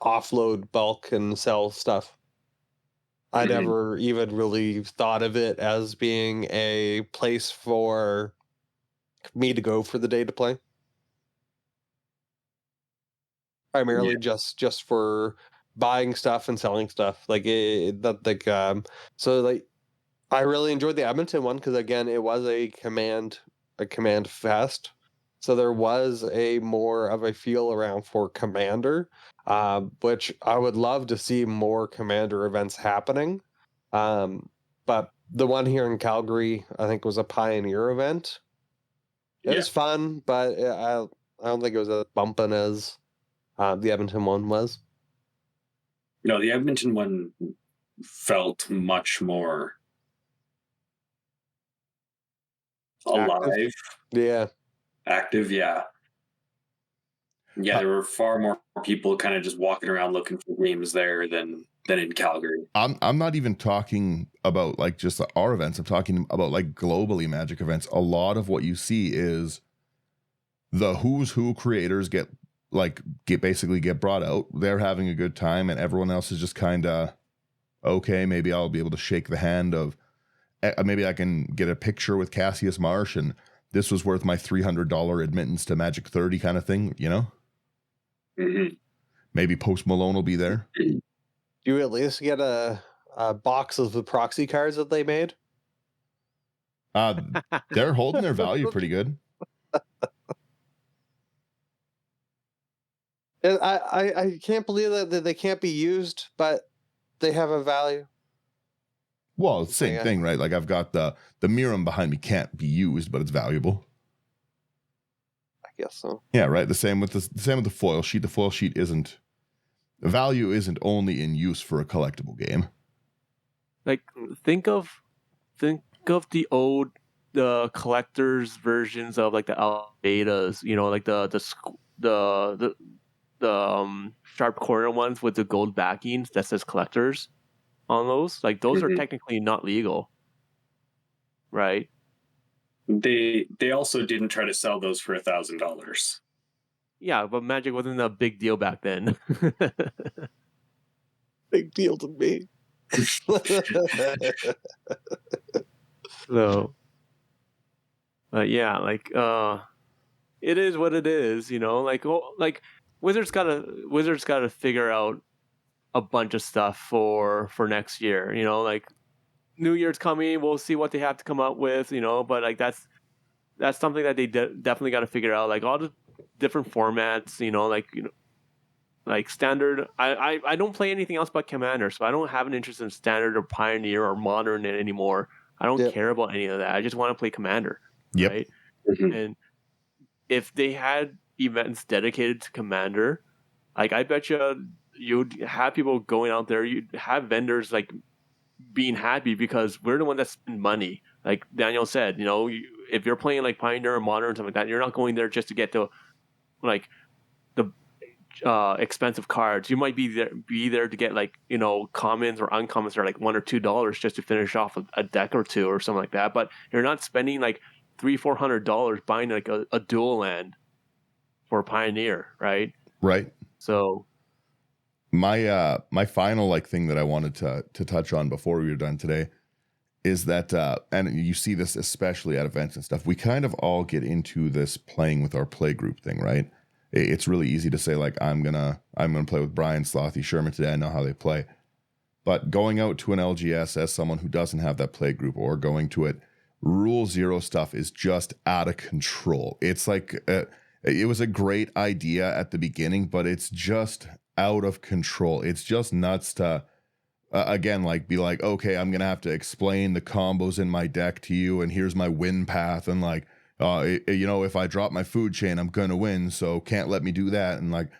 offload bulk and sell stuff. I never even really thought of it as being a place for me to go for the day to play. Primarily just for buying stuff and selling stuff. Like so like I really enjoyed the Edmonton one because again it was a command fest. So there was a more of a feel around for Commander, which I would love to see more Commander events happening. But the one here in Calgary, I think, was a Pioneer event. It was fun, but I don't think it was as bumping as the Edmonton one was. No, the Edmonton one felt much more alive. Active, yeah. There were far more people kind of just walking around looking for games there than in Calgary. I'm not even talking about like just our events. I'm talking about like globally Magic events. A lot of what you see is the who's who creators get brought out. They're having a good time, and everyone else is just kind of okay. Maybe I'll be able to shake the hand of. Maybe I can get a picture with Cassius Marsh, and this was worth my $300 admittance to Magic 30 kind of thing, you know? Mm-hmm. Maybe Post Malone will be there. Do you at least get a box of the proxy cards that they made? They're holding their value pretty good. I can't believe that they can't be used, but they have a value. Well, it's the same thing, right? Like I've got the Miram behind me can't be used, but it's valuable. I guess so. Yeah, right. The same with the foil sheet. The foil sheet isn't only in use for a collectible game. like think of the old collectors versions of like the betas, like the sharp corner ones with the gold backings that says collectors on those. Like those are technically not legal, right? They also didn't try to sell those for $1,000. Yeah, but Magic wasn't a big deal back then. Big deal to me. So, but yeah, like it is what it is, like Wizards gotta figure out a bunch of stuff for next year, like New Year's coming, we'll see what they have to come up with, but like that's something that they definitely got to figure out, like all the different formats, like standard. I don't play anything else but Commander, so I don't have an interest in standard or Pioneer or Modern anymore. I don't care about any of that. I just want to play Commander, right? And if they had events dedicated to Commander, like I bet you'd have people going out there. You'd have vendors like being happy because we're the one that spend money. Like Daniel said, if you're playing like Pioneer or Modern or something like that, you're not going there just to get the like the expensive cards. You might be there to get like commons or uncommons, or like $1 or $2 just to finish off a deck or two or something like that. But you're not spending like $300-400 buying like a dual land for Pioneer, right? Right. So my final like thing that I wanted to touch on before we were done today is that and you see this especially at events and stuff, we kind of all get into this playing with our play group thing, right? It's really easy to say like I'm gonna play with Brian, Slothy, Sherman today. I know how they play. But going out to an LGS as someone who doesn't have that play group, or going to it, Rule Zero stuff is just out of control. It's like it was a great idea at the beginning, but it's just out of control. It's just nuts to again, like be like, okay, I'm gonna have to explain the combos in my deck to you, and here's my win path, and like if I drop my food chain, I'm gonna win, so can't let me do that. And like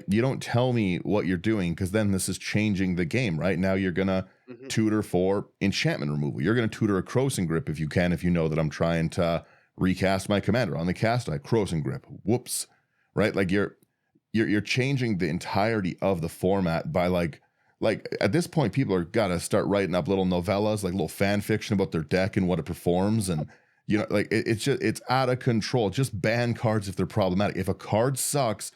you don't tell me what you're doing, because then this is changing the game. Right now you're gonna tutor for enchantment removal, you're gonna tutor a Crossing Grip if you can, if you know that I'm trying to recast my commander on the cast die, Crossing Grip, whoops, right? Like you're changing the entirety of the format by like at this point people are gotta start writing up little novellas, like little fan fiction about their deck and what it performs. And it's out of control. Just ban cards if they're problematic. If a card sucks,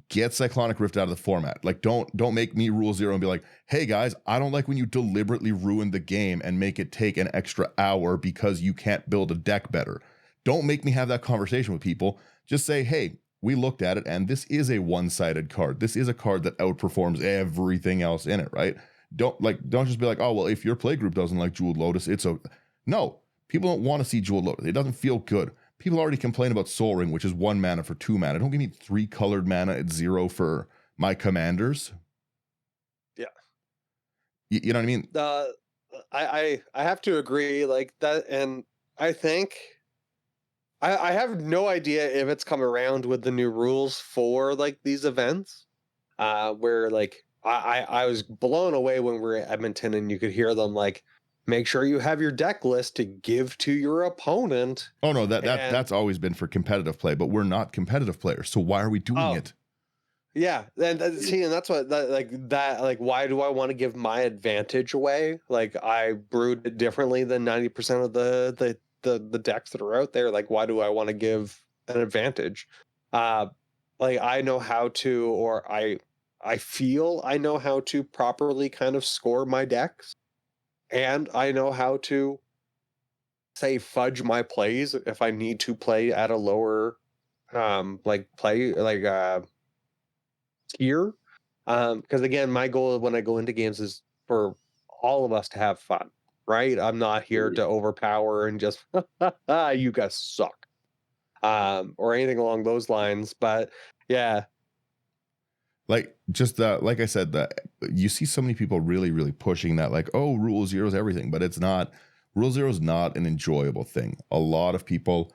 get Cyclonic Rift out of the format. Like don't make me Rule Zero and be like, hey guys, I don't like when you deliberately ruin the game and make it take an extra hour because you can't build a deck better. Don't make me have that conversation with people. Just say, hey, we looked at it and this is a one-sided card. This is a card that outperforms everything else in it, right? Don't just be like, oh well, if your play group doesn't like Jeweled Lotus, no. People don't want to see Jeweled Lotus. It doesn't feel good. People already complain about Soul Ring, which is 1 mana for 2 mana. Don't give me 3 colored mana at 0 for my commanders. Yeah. You know what I mean? I have to agree like that, and I think I have no idea if it's come around with the new rules for like these events, where like I was blown away when we were at Edmonton and you could hear them like, make sure you have your deck list to give to your opponent. Oh no, that's always been for competitive play, but we're not competitive players, so why are we doing it? Yeah, and that's what why do I want to give my advantage away? Like I brewed it differently than 90% of the decks that are out there. Like why do I want to give an advantage? Like I know how to, or I feel I know how to properly kind of score my decks. And I know how to say fudge my plays if I need to play at a lower tier. Because again, my goal when I go into games is for all of us to have fun, right? I'm not here to overpower and just you guys suck. Or anything along those lines. But yeah. Like just like I said, that you see so many people really, really pushing that, like, oh, Rule Zero is everything, but it's not. Rule Zero is not an enjoyable thing. A lot of people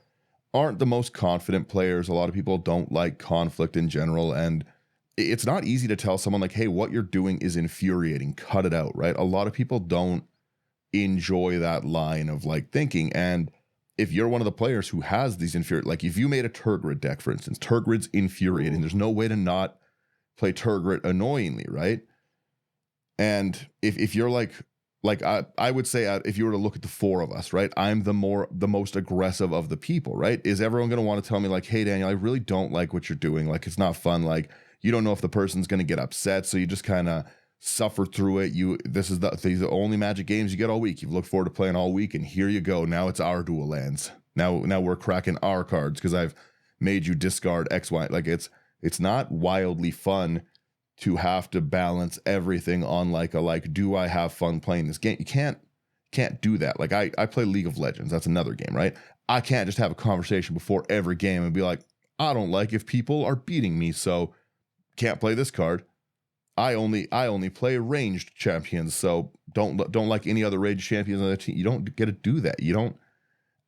aren't the most confident players. A lot of people don't like conflict in general, and it's not easy to tell someone like, hey, what you're doing is infuriating, cut it out, right? A lot of people don't enjoy that line of like thinking. And if you're one of the players who has these like if you made a Turgid deck, for instance, Turgid's infuriating. There's no way to not play Turgid annoyingly, right? And if you're like I would say if you were to look at the four of us, right? I'm the most aggressive of the people, right? Is everyone going to want to tell me like, hey, Daniel, I really don't like what you're doing. Like, it's not fun. Like, you don't know if the person's going to get upset. So you just kind of suffer through it. This is the only Magic games you get all week. You've looked forward to playing all week, and here you go. Now it's our dual lands. Now we're cracking our cards because I've made you discard X, Y. Like, it's not wildly fun to have to balance everything on do I have fun playing this game? You can't do that. Like, I play League of Legends. That's another game, right? I can't just have a conversation before every game and be like, I don't like if people are beating me, so can't play this card. I only play ranged champions, so don't like any other ranged champions on the team. You don't get to do that. You don't.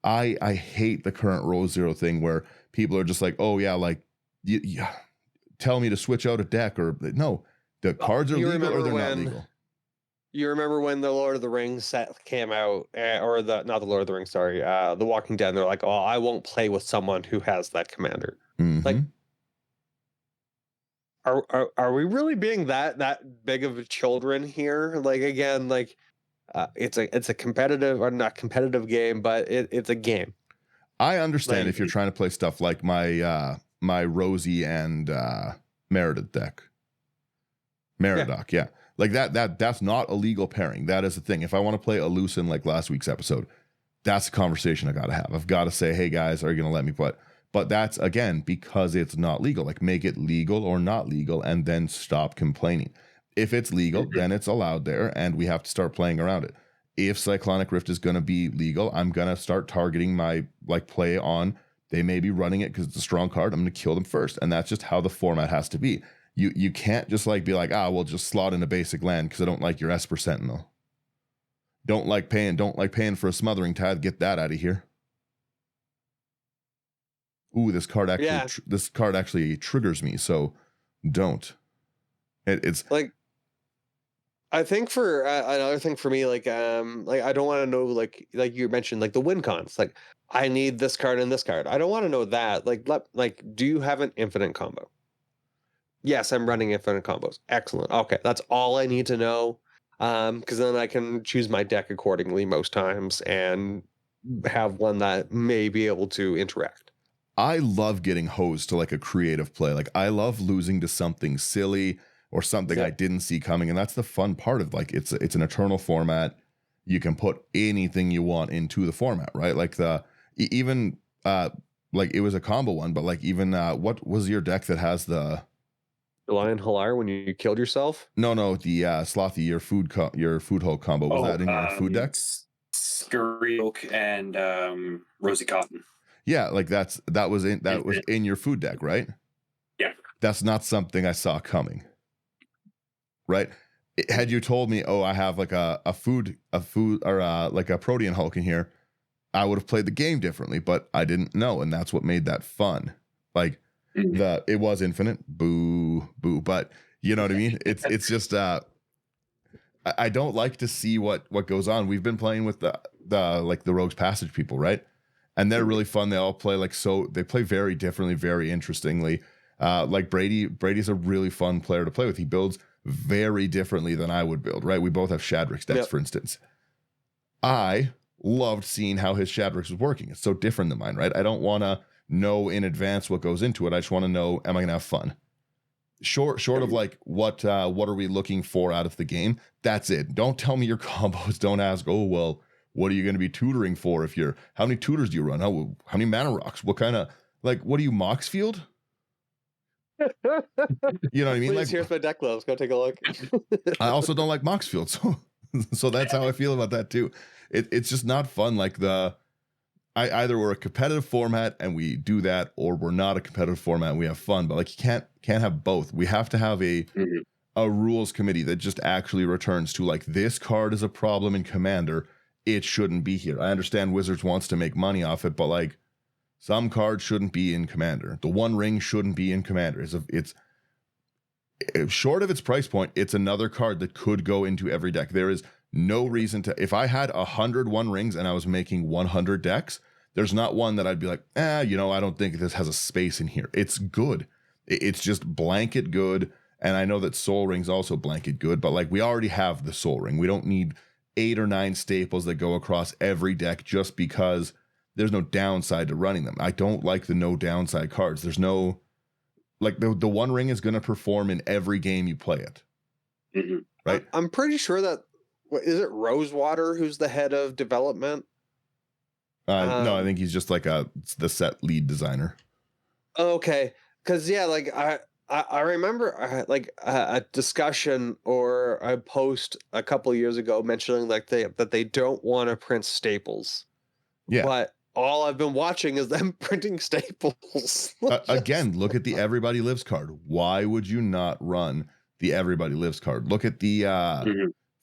I hate the current Rose Zero thing where people are just like, oh yeah, like yeah, tell me to switch out a deck, or no, the cards are legal or they're not legal. You remember when the Lord of the Rings set came out, or not the Lord of the Rings, sorry, The Walking Dead. They're like, oh, I won't play with someone who has that commander. Mm-hmm. Like, are we really being that big of children here? Like, again, like it's a competitive, or not competitive game, but it's a game. I understand if you're trying to play stuff like my Rosie and Meredith deck. Meridoc, yeah. Like that's not a legal pairing. That is the thing. If I want to play a Lucin like last week's episode, that's a conversation I got to have. I've got to say, hey guys, are you going to let me play? But that's, again, because it's not legal. Like, make it legal or not legal and then stop complaining. If it's legal, then it's allowed there and we have to start playing around it. If Cyclonic Rift is going to be legal, I'm going to start targeting my play on, they may be running it because it's a strong card. I'm going to kill them first. And that's just how the format has to be. You can't just be like, we'll just slot in a basic land because I don't like your Esper Sentinel. Don't like paying for a Smothering Tithe. Get that out of here. Ooh, this card actually triggers me, so don't. It's like, I think for another thing for me, like I don't want to know like you mentioned, like the win cons. Like, I need this card and this card. I don't want to know that. Like, do you have an infinite combo? Yes, I'm running infinite combos. Excellent. Okay, that's all I need to know. Because then I can choose my deck accordingly most times and have one that may be able to interact. I love getting hosed to like a creative play. Like, I love losing to something silly or something I didn't see coming. And that's the fun part of like, it's an eternal format. You can put anything you want into the format, right? Like like it was a combo one, but like even what was your deck that has the Lion Halar when you killed yourself? No, the Slothy, your food hole combo. Was that in your food deck? Scurry Oak and Rosie Cotton. Yeah, like that was in your food deck, right? Yeah. That's not something I saw coming. Right? Had you told me, I have like a food or like a Protean Hulk in here, I would have played the game differently, but I didn't know, and that's what made that fun. Like it was infinite, boo, but you know what I mean? It's just I don't like to see what goes on. We've been playing with the Rogue's Passage people, right? And they're really fun. They all play they play very differently, very interestingly. Like Brady's a really fun player to play with. He builds very differently than I would build, right? We both have Shadrick's decks, for instance. I loved seeing how his Shadrick's was working. It's so different than mine, right? I don't want to know in advance what goes into it. I just want to know, am I going to have fun? Short of like, what are we looking for out of the game? That's it. Don't tell me your combos. Don't ask, what are you going to be tutoring for? How many tutors do you run? How many mana rocks? What kind of, like, what are you, Moxfield? You know what I mean? Please, here's my deck gloves. Go take a look. I also don't like Moxfield, so that's how I feel about that too. It's just not fun. Like either we're a competitive format and we do that, or we're not a competitive format and we have fun. But like, you can't have both. We have to have a rules committee that just actually returns to like, this card is a problem in Commander. It shouldn't be here. I understand Wizards wants to make money off it, but like, some cards shouldn't be in Commander. The One Ring shouldn't be in Commander. short of its price point, it's another card that could go into every deck. There is no reason to, if I had 100 One Rings and I was making 100 decks, there's not one that I'd be like, I don't think this has a space in here. It's good. It's just blanket good. And I know that Soul Ring's also blanket good, but like we already have the Soul Ring. We don't need 8 or 9 staples that go across every deck just because there's no downside to running them. I don't like the no downside cards. There's no, like the One Ring is going to perform in every game you play it. Mm-hmm. Right? I'm pretty sure that, is it Rosewater who's the head of development? No, I think he's just like the set lead designer. Okay. Because, yeah, like I remember like a discussion or a post a couple of years ago mentioning like that they don't want to print staples. Yeah. But all I've been watching is them printing staples. Again, look at the Everybody Lives card. Why would you not run the Everybody Lives card? Look at the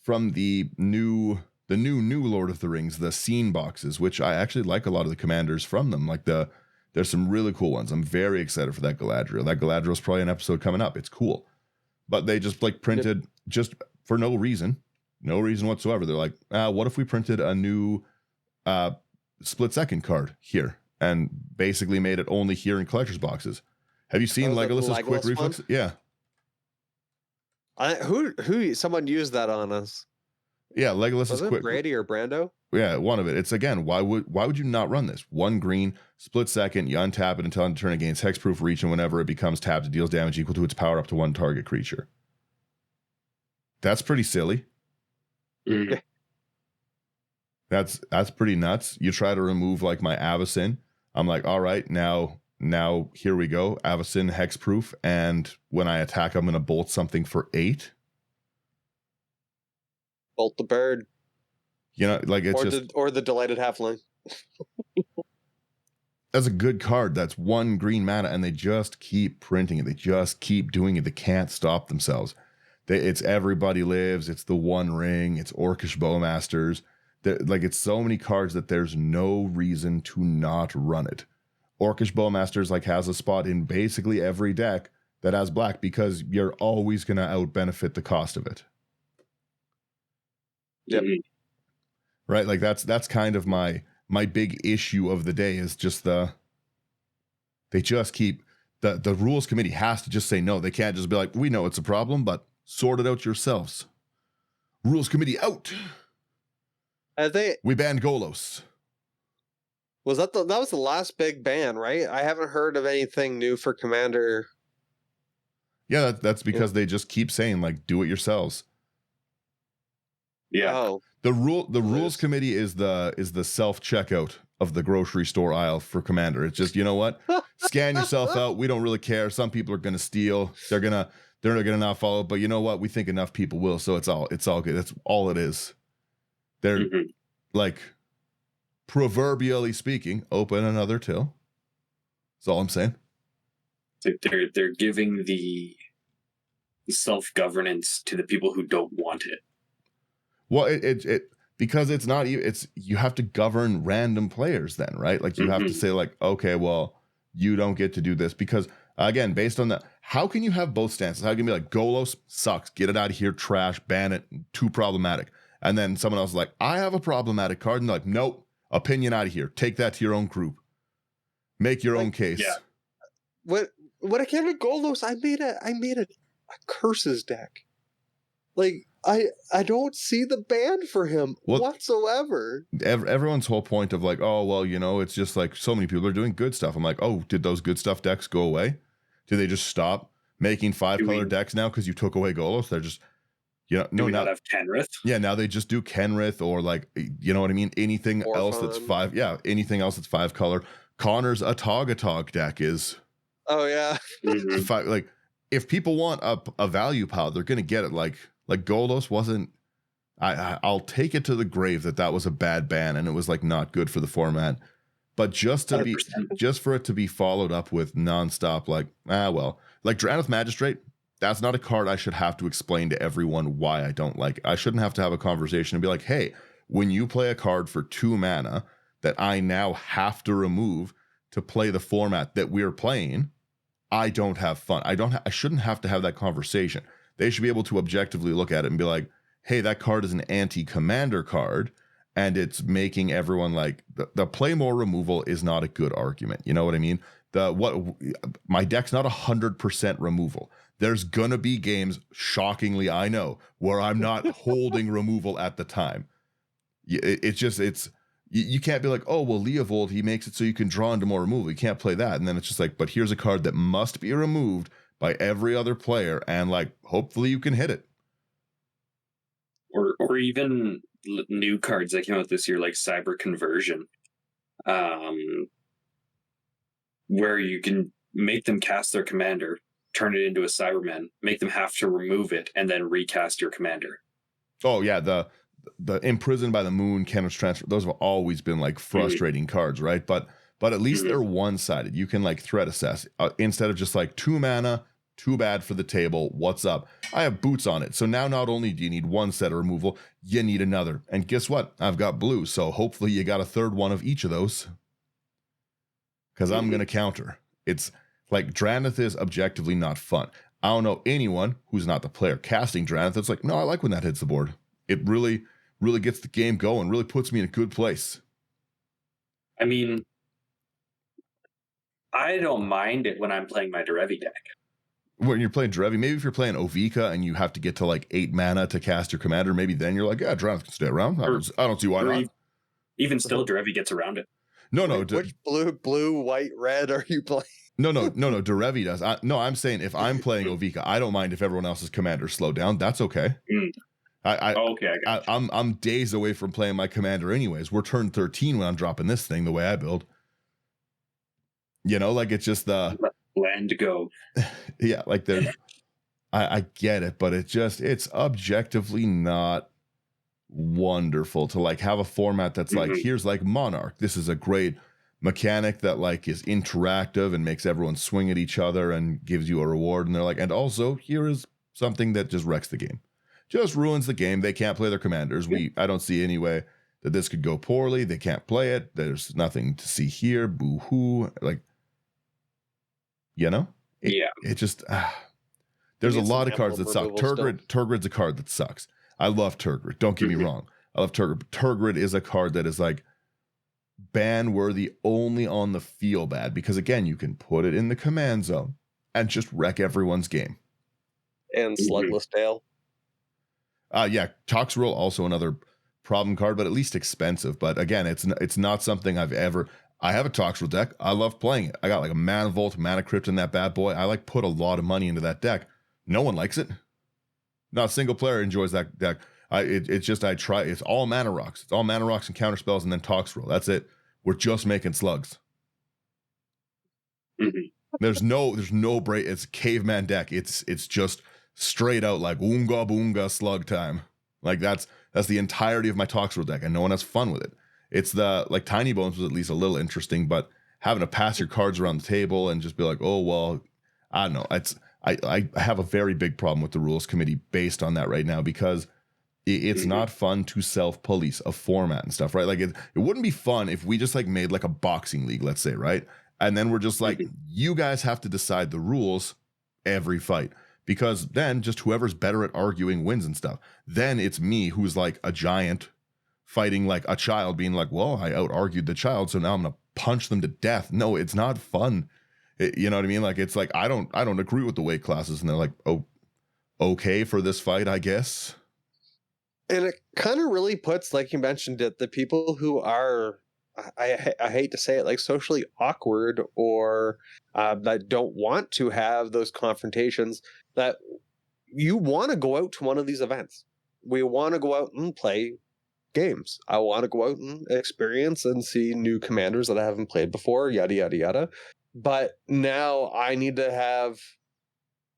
from the new Lord of the Rings, the scene boxes, which I actually like a lot of the commanders from them. Like there's some really cool ones. I'm very excited for that Galadriel. That Galadriel's probably an episode coming up. It's cool. But they just like printed just for no reason whatsoever. They're like, what if we printed a new split second card here and basically made it only here in collector's boxes? Have you seen Legolas's quick reflex? Yeah. Someone used that on us. Yeah, Legolas's Was it quick. Brady or Brando? Yeah, one of it. It's again, why would you not run this? 1 green, split second, you untap it until end of turn, against hexproof reach, and whenever it becomes tapped, it deals damage equal to its power up to 1 target creature. That's pretty silly. Mm-hmm. That's pretty nuts. You try to remove like my Avacyn. I'm like, all right, now here we go. Avacyn hexproof, and when I attack, I'm gonna bolt something for 8. Bolt the bird. Like it's or the delighted halfling. That's a good card. That's 1 green mana, and they just keep printing it. They just keep doing it. They can't stop themselves. It's Everybody Lives. It's the One Ring. It's Orcish Bowmasters. Like it's so many cards that there's no reason to not run it. Orcish Bowmasters like has a spot in basically every deck that has black because you're always gonna out benefit the cost of it. Yep. Right, like that's kind of my big issue of the day is just they just keep the rules committee has to just say no. They can't just be like, we know it's a problem, but sort it out yourselves. Rules committee out. We banned Golos. Was that was the last big ban, right? I haven't heard of anything new for Commander. Yeah, that's because they just keep saying like, do it yourselves. Yeah. Oh. The rules committee is the self checkout of the grocery store aisle for Commander. It's just, you know what? Scan yourself out. We don't really care. Some people are gonna steal. They're gonna not follow. But you know what? We think enough people will. So it's all good. That's all it is. They're like, proverbially speaking, open another till. That's all I'm saying. They're giving the self-governance to the people who don't want it. Well, it because it's not even, it's, you have to govern random players then, right? Like you have to say like, okay, well, you don't get to do this because again, based on that, how can you have both stances? How can you be like, Golos sucks, get it out of here, trash, ban it, too problematic. And then someone else is like, I have a problematic card. And they're like, nope, opinion out of here. Take that to your own group. Make your own case. Yeah. When I came to Golos, I made a curses deck. Like, I don't see the ban for him whatsoever. Everyone's whole point of like, oh, well, you know, it's just like so many people are doing good stuff. I'm like, oh, did those good stuff decks go away? Did they just stop making 5-color decks now because you took away Golos? They're just, you know, no, not have Kenrith. Yeah, now they just do Kenrith or like, you know what I mean? Anything else that's 5. Yeah, anything else that's 5-color. Connor's Atog deck is. Oh yeah. Like, if people want a value pile, they're gonna get it. Like Golos wasn't. I'll take it to the grave that was a bad ban and it was like not good for the format. But just for it to be followed up with nonstop, like, like Drannith Magistrate, that's not a card I should have to explain to everyone why I don't like it. I shouldn't have to have a conversation and be like, hey, when you play a card for 2 mana that I now have to remove to play the format that we're playing, I don't have fun. I shouldn't have to have that conversation. They should be able to objectively look at it and be like, hey, that card is an anti-commander card, and it's making everyone like the play more removal is not a good argument. You know what I mean? My deck's not 100% removal. There's gonna be games, shockingly, I know, where I'm not holding removal at the time. You can't be like, oh, well, Leovold, he makes it so you can draw into more removal. You can't play that. And then it's just like, but here's a card that must be removed by every other player, and like, hopefully you can hit it. Or even new cards that came out this year, like Cyber Conversion, where you can make them cast their commander, turn it into a Cyberman, make them have to remove it, and then recast your commander. Oh yeah, the Imprisoned by the Moon, Kenner's Transfer, those have always been like frustrating cards, right? But at least they're one-sided. You can like threat assess instead of just like 2 mana, too bad for the table, what's up? I have boots on it. So now not only do you need one set of removal, you need another. And guess what? I've got blue, so hopefully you got a third one of each of those. Because I'm going to counter. It's like Drannith is objectively not fun. I don't know anyone who's not the player casting Drannith. It's like, no, I like when that hits the board. It really gets the game going, really puts me in a good place. I mean, I don't mind it when I'm playing my Derevi deck. When you're playing Derevi, maybe if you're playing Ovika and you have to get to like 8 mana to cast your commander, maybe then you're like, yeah, Drannith can stay around. I don't see why not. Even still, Derevi gets around it. No. Which blue, white, red are you playing? No. Derevi does. I'm saying if I'm playing Ovika, I don't mind if everyone else's commanders slow down. That's okay. I'm days away from playing my commander anyways. We're turn 13 when I'm dropping this thing the way I build. You know, like it's just the land to go. Yeah, like there's I get it, but it's objectively not wonderful to like have a format that's like, here's like Monarch. This is a great mechanic that like is interactive and makes everyone swing at each other and gives you a reward. And they're like, and also here is something that just wrecks the game. Just ruins the game. They can't play their commanders. I don't see any way that this could go poorly. They can't play it. There's nothing to see here. Boo-hoo. Like, you know? It just there's a lot of cards that suck. Turgrid's a card that sucks. I love Turgrid. Don't get me wrong. I love Turgrid. Turgrid is a card that is like ban worthy only on the feel bad, because again, you can put it in the command zone and just wreck everyone's game. And Slugless Tail. Yeah, Toxrill also another problem card, but at least expensive. But again, it's not something I have a Toxrill deck. I love playing it. I got like a Mana Vault, Mana Crypt in that bad boy. I like put a lot of money into that deck. No one likes it. Not a single player enjoys that deck. It's all Mana Rocks. It's all Mana Rocks and counter spells and then Toxrill. That's it. We're just making slugs. There's no break. It's a caveman deck. It's just straight out like Oonga Boonga slug time. Like that's the entirety of my Toxrill deck, and no one has fun with it. It's the like Tiny Bones was at least a little interesting, but having to pass your cards around the table and just be like, oh well, I don't know. I have a very big problem with the rules committee based on that right now, because it's not fun to self-police a format and stuff, right? Like it wouldn't be fun if we just like made like a boxing league, let's say, right? And then we're just like, you guys have to decide the rules every fight, because then just whoever's better at arguing wins and stuff. Then it's me who's like a giant fighting like a child, being like, well, I out-argued the child, so now I'm gonna punch them to death. No, it's not fun. You know what I mean? Like it's like I don't agree with the weight classes, and they're like, oh, okay for this fight, I guess. And it kind of really puts, like you mentioned it, the people who are, I hate to say it, like socially awkward or that don't want to have those confrontations, that you want to go out to one of these events. We want to go out and play games. I want to go out and experience and see new commanders that I haven't played before, yada, yada, yada. But now I need to have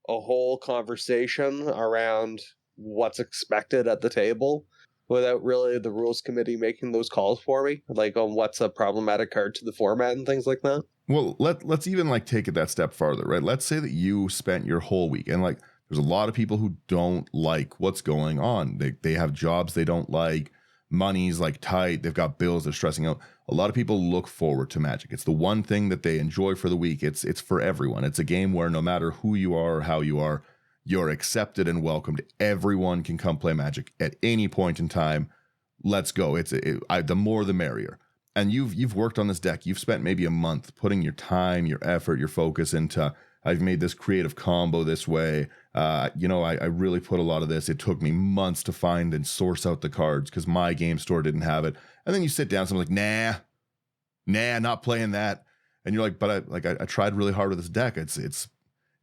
a whole conversation around what's expected at the table without really the rules committee making those calls for me, like on what's a problematic card to the format and things like that. Well, let's even like take it that step farther, right? Let's say that you spent your whole week, and like there's a lot of people who don't like what's going on. They have jobs they don't like. money's like tight, they've got bills, they're stressing out. A lot of people look forward to Magic. It's the one thing that they enjoy for the week. It's for everyone. It's a game where no matter who you are or how you are, you're accepted and welcomed. Everyone can come play Magic at any point in time. Let's go. The more the merrier. And you've worked on this deck. You've spent maybe a month putting your time, your effort, your focus into, I've made this creative combo this way. I really put a lot of this. It took me months to find and source out the cards because my game store didn't have it. And then you sit down, someone's like, nah, not playing that. And you're like, but I tried really hard with this deck. It's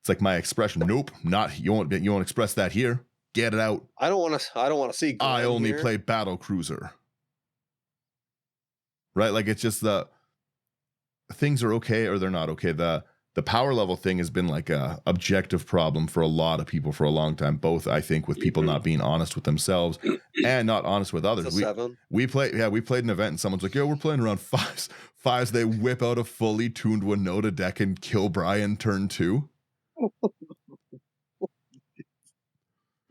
like my expression. Nope, not you won't express that here. Get it out. I don't want to see. Glenn I only here. play Battle Cruiser. Right? Like, it's just the things are okay or they're not okay. The power level thing has been like a objective problem for a lot of people for a long time, both I think with people not being honest with themselves and not honest with others. It's a 7. We played an event and someone's like, we're playing around fives. They whip out a fully tuned Winota deck and kill Brian turn 2.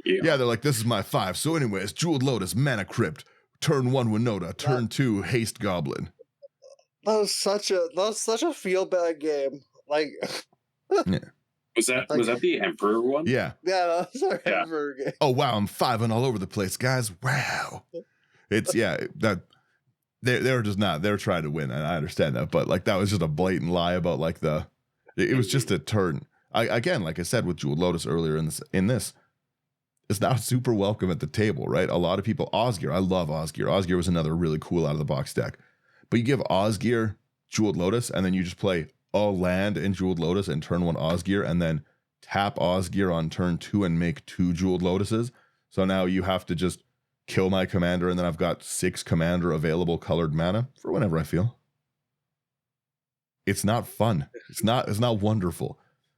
Yeah, they're like, this is my 5. So anyways, Jeweled Lotus, Mana Crypt, turn 1 Winota, turn 2 Haste Goblin. That was such a feel bad game. Like, yeah. Was that the Emperor one? Yeah. Yeah, that's our Yeah. Emperor game. Oh wow, I'm 5-0 all over the place, guys. Wow. It's that they're just not. They're trying to win, and I understand that, but like that was just a blatant lie about like it was just a turn. Again, like I said with Jeweled Lotus earlier in this, it's not super welcome at the table, right? A lot of people, Osgear, I love Osgear. Osgear was another really cool out of the box deck. But you give Osgear Jeweled Lotus, and then you just play a land in Jeweled Lotus and turn 1 Osgear, and then tap Osgear on turn 2 and make 2 Jeweled Lotuses. So now you have to just kill my commander, and then I've got 6 commander available colored mana for whenever I feel. It's not fun. It's not wonderful.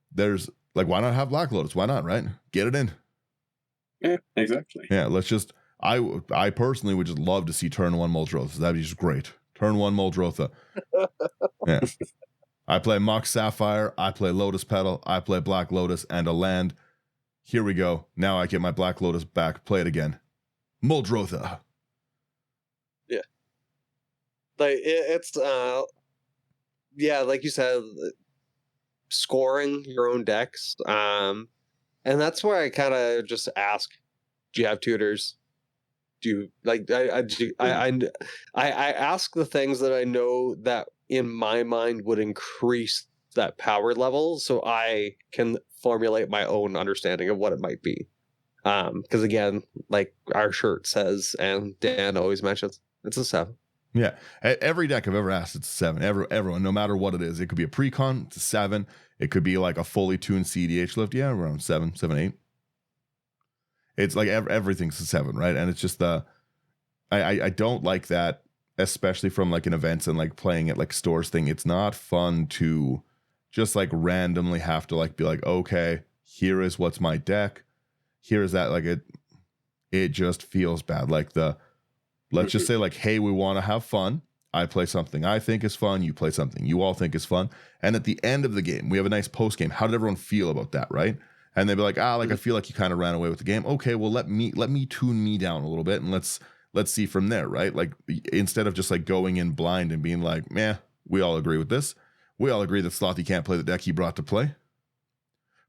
There's like, why not have Black Lotus? Why not, right? Get it in. Yeah, exactly. Yeah, let's just. I personally would just love to see turn 1 Muldrotha. That'd be just great. Turn 1 Muldrotha. Yeah. I play Mox Sapphire. I play Lotus Petal. I play Black Lotus and a land. Here we go. Now I get my Black Lotus back. Play it again. Muldrotha. Yeah. Like it's like you said, scoring your own decks. And that's where I kind of just ask, do you have tutors? Do you like I ask the things that I know that in my mind would increase that power level so I can formulate my own understanding of what it might be. Because again, like our shirt says, and Dan always mentions, it's a 7. Yeah. Every deck I've ever asked, it's a 7. Everyone, no matter what it is. It could be a precon, it's a 7. It could be like a fully tuned CDH lift. Yeah, around 7, 8. It's like everything's a 7, right? And it's just I don't like that, especially from like an events and like playing at like stores thing. It's not fun to just like randomly have to like be like, okay, here is what's my deck. Here is that. Like it just feels bad. Like let's just say like, hey, we want to have fun. I play something I think is fun. You play something you all think is fun. And at the end of the game, we have a nice post game. How did everyone feel about that, right? And they'd be like, I feel like you kind of ran away with the game. Okay, well let me tune me down a little bit and let's see from there, right? Like instead of just like going in blind and being like, we all agree with this. We all agree that Slothy can't play the deck he brought to play.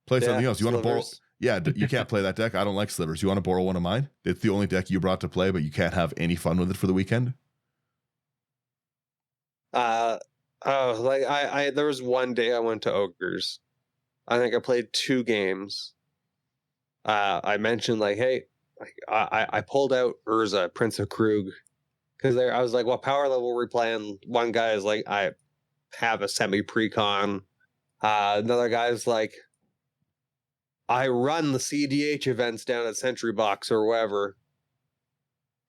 Play something else. You want to borrow? Yeah, you can't play that deck. I don't like slivers. You want to borrow one of mine? It's the only deck you brought to play, but you can't have any fun with it for the weekend. There was one day I went to Ogres. I think I played 2 games. I mentioned like, hey, I pulled out Urza, Prince of Krug, because I was like, what power level were we playing? One guy is like, I have a semi precon. Another guy's like, I run the CDH events down at Century Box or wherever.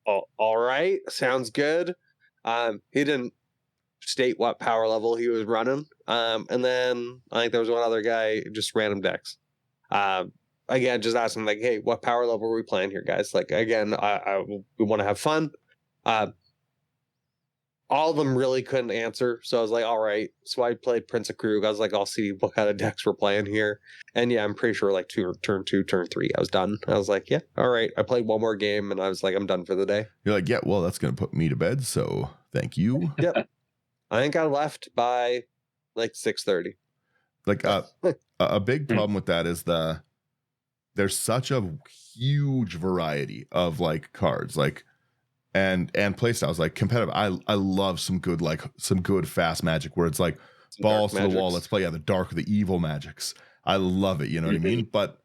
Oh, all right, sounds good. He didn't state what power level he was running. And then I think there was one other guy, just random decks. Again, just asking like, hey, what power level are we playing here, guys? Like, again, we want to have fun. all of them really couldn't answer. So I was like, all right. So I played Prince of Krug. I was like, I'll see what kind of decks we're playing here. And yeah, I'm pretty sure like turn 2, turn 3, I was done. I was like, yeah, all right. I played one more game and I was like, I'm done for the day. You're like, yeah, well, that's going to put me to bed. So thank you. Yep. I think I left by like 6:30. Like a big problem with that is there's such a huge variety of like cards, like and playstyles, like competitive. I love some good fast Magic where it's like Some balls to dark the wall. magics. Let's play the dark or the evil Magics. I love it. You know what I mean? But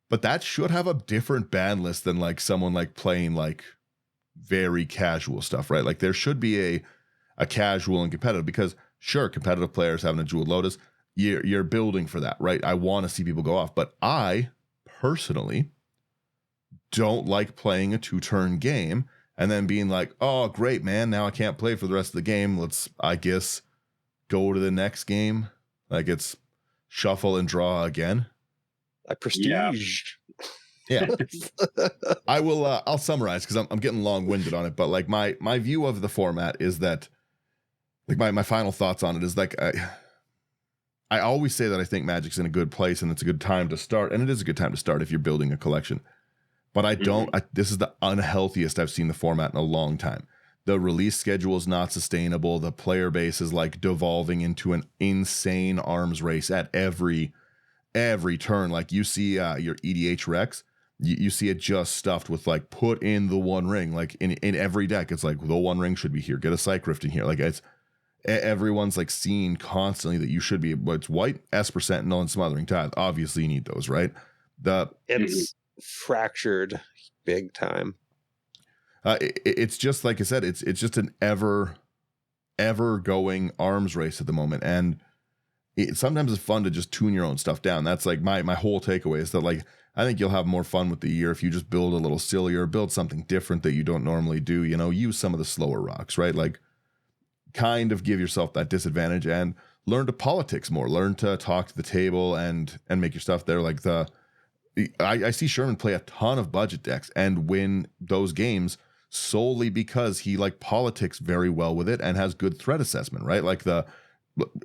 that should have a different ban list than like someone like playing like very casual stuff, right? Like there should be a casual and competitive, because sure, competitive players having a Jeweled Lotus, you're building for that, right? I want to see people go off, but I personally don't like playing a 2-turn game and then being like, oh, great, man, now I can't play for the rest of the game. Let's, I guess, go to the next game. Like it's shuffle and draw again. Like prestige. Yeah. I will, I'll summarize because I'm getting long-winded on it, but like my view of the format is that, like my final thoughts on it is like, I always say that I think Magic's in a good place and it's a good time to start. And it is a good time to start if you're building a collection. But I don't, this is the unhealthiest I've seen the format in a long time. The release schedule is not sustainable. The player base is like devolving into an insane arms race at every turn. Like you see your EDH Rex, you see it just stuffed with like, put in the One Ring. Like in every deck, it's like the One Ring should be here. Get a Psych Rift in here. Like everyone's like seeing constantly that you should be, but it's white, Esper Sentinel, and Smothering Tithe. Obviously you need those, right? It's fractured big time. It's just like I said, it's just an ever going arms race at the moment, and sometimes it's fun to just tune your own stuff down. That's like my whole takeaway is that like I think you'll have more fun with the year if you just build a little sillier, build something different that you don't normally do. You know, use some of the slower rocks, right? Like kind of give yourself that disadvantage and learn to politics more. Learn to talk to the table and make your stuff there. Like I see Sherman play a ton of budget decks and win those games solely because he like politics very well with it and has good threat assessment, right? Like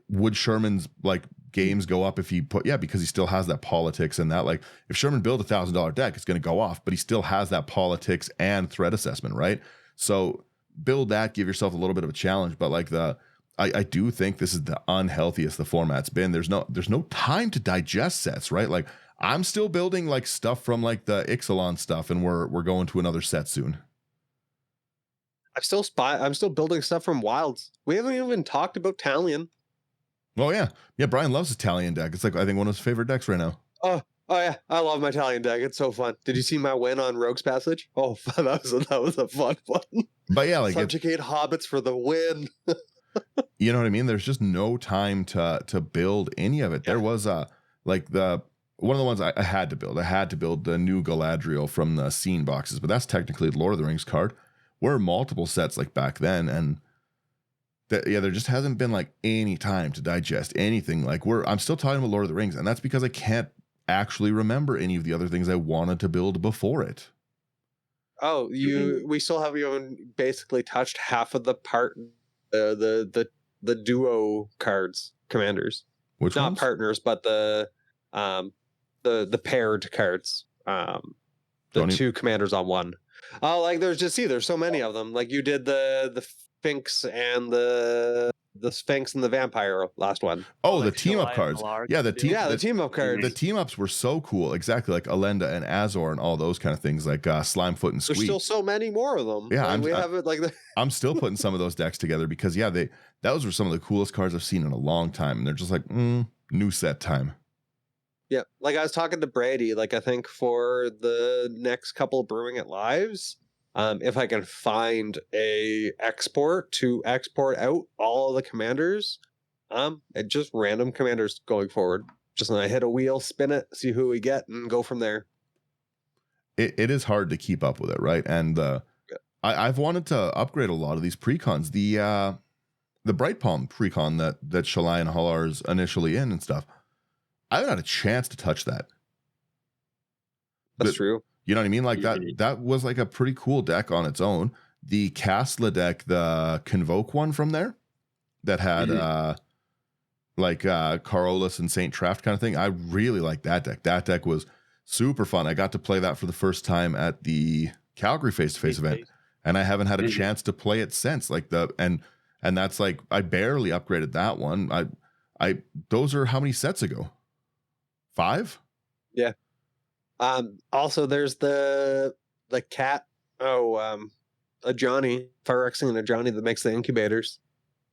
would Sherman's like games go up if he because he still has that politics and that, like if Sherman built $1,000 deck, it's going to go off, but he still has that politics and threat assessment, right? So build that, give yourself a little bit of a challenge, but like I do think this is the unhealthiest the format's been. There's no time to digest sets, right? Like I'm still building like stuff from like the Ixalan stuff, and we're going to another set soon. I'm still building stuff from Wilds. We haven't even talked about Talion. Oh yeah. Brian loves his Talion deck. It's like I think one of his favorite decks right now. Oh yeah, I love my Talion deck. It's so fun. Did you see my win on Rogue's Passage? Oh, that was a fun one. But yeah, like Subjugate Hobbits for the win. You know what I mean? There's just no time to build any of it. Yeah. There was one of the ones I had to build. I had to build the new Galadriel from the scene boxes, but that's technically the Lord of the Rings card. Were multiple sets like back then, and there just hasn't been like any time to digest anything. Like I'm still talking about Lord of the Rings, and that's because I can't actually remember any of the other things I wanted to build before it. Oh, we still haven't even basically touched half of the the duo cards, commanders. Which not ones? Partners, but the paired cards. Two commanders on one. Oh, like there's so many of them. Like you did the Sphinx and the Sphinx and the Vampire last one. Oh, like the team up cards. Yeah, the team up cards. The team ups were so cool. Exactly, like Alenda and Azor and all those kind of things, like Slimefoot and Squeak. There's still so many more of them. Yeah, like I'm still putting some of those decks together because those were some of the coolest cards I've seen in a long time, and they're just like new set time. Yeah, like I was talking to Brady, like I think for the next couple of Brewing It Lives, if I can find a export to export out all of the commanders, and just random commanders going forward. Just when I hit a wheel, spin it, see who we get, and go from there. It is hard to keep up with it, right? And I've wanted to upgrade a lot of these precons. The Bright Palm precon that Shalai and Hallar's initially in and stuff. I haven't had a chance to touch that. That's true. You know what I mean? Like that was like a pretty cool deck on its own. the Castla deck, the Convoke one from there that had Carolus and Saint Traft kind of thing. I really like that deck. That deck was super fun. I got to play that for the first time at the Calgary face-to-face event, and I haven't had a chance to play it since. And that's like, I barely upgraded that one. Those are how many sets ago? 5? Yeah. Also, there's the cat. A Johnny, Phyrexing and a Johnny that makes the incubators.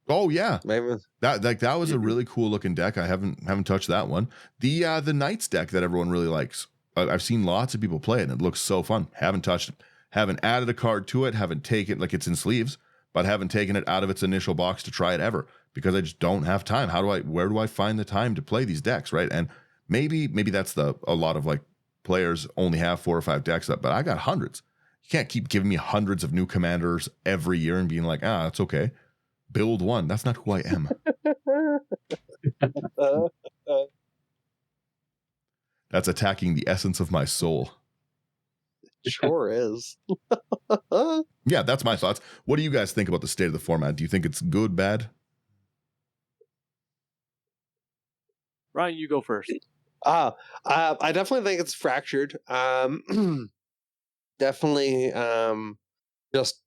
Oh yeah, Maybe that was a really cool looking deck. I haven't touched that one. The Knights deck that everyone really likes. I've seen lots of people play it, and it looks so fun. Haven't touched it. Haven't added a card to it. Haven't taken, like, it's in sleeves, but haven't taken it out of its initial box to try it ever because I just don't have time. Where do I find the time to play these decks, right? And maybe that's a lot of like players only have 4 or 5 decks up, but I got hundreds. You can't keep giving me hundreds of new commanders every year and being like, that's okay. Build one. That's not who I am. That's attacking the essence of my soul. Sure is. Yeah, that's my thoughts. What do you guys think about the state of the format? Do you think it's good, bad? Ryan, you go first. I definitely think it's fractured. Definitely, just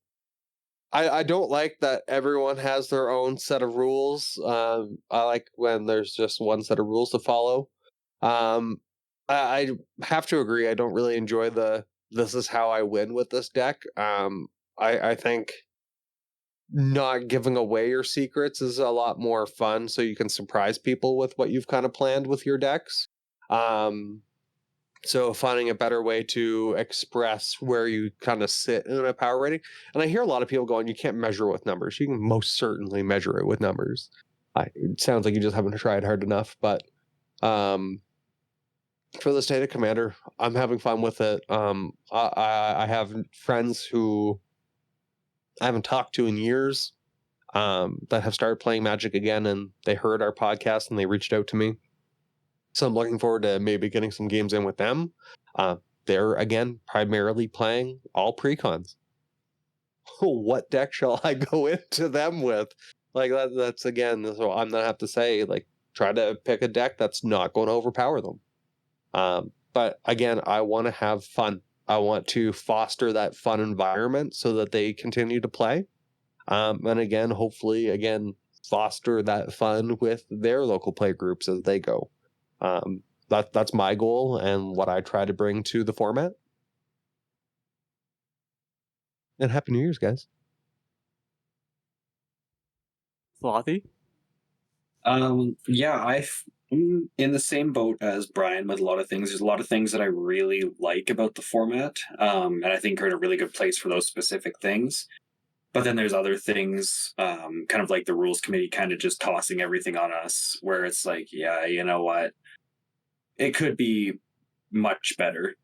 I don't like that everyone has their own set of rules. I like when there's just one set of rules to follow. I have to agree. I don't really enjoy this is how I win with this deck. I think not giving away your secrets is a lot more fun, so you can surprise people with what you've kind of planned with your decks. So finding a better way to express where you kind of sit in a power rating. And I hear a lot of people going, you can't measure with numbers. You can most certainly measure it with numbers. It sounds like you just haven't tried hard enough. But for the State of Commander, I'm having fun with it. I have friends who I haven't talked to in years that have started playing Magic again, and they heard our podcast and they reached out to me. So I'm looking forward to maybe getting some games in with them. They're, again, primarily playing all precons. What deck shall I go into them with? Like, that's again, so I'm going to have to say, like, try to pick a deck that's not going to overpower them. But again, I want to have fun. I want to foster that fun environment so that they continue to play. And again, hopefully, foster that fun with their local play groups as they go. That's my goal and what I try to bring to the format. And Happy New Year's, guys. Slothy? Yeah, I'm in the same boat as Brian with a lot of things. There's a lot of things that I really like about the format, and I think are in a really good place for those specific things. But then there's other things, kind of like the rules committee kind of just tossing everything on us, where it's like, yeah, you know what? It could be much better.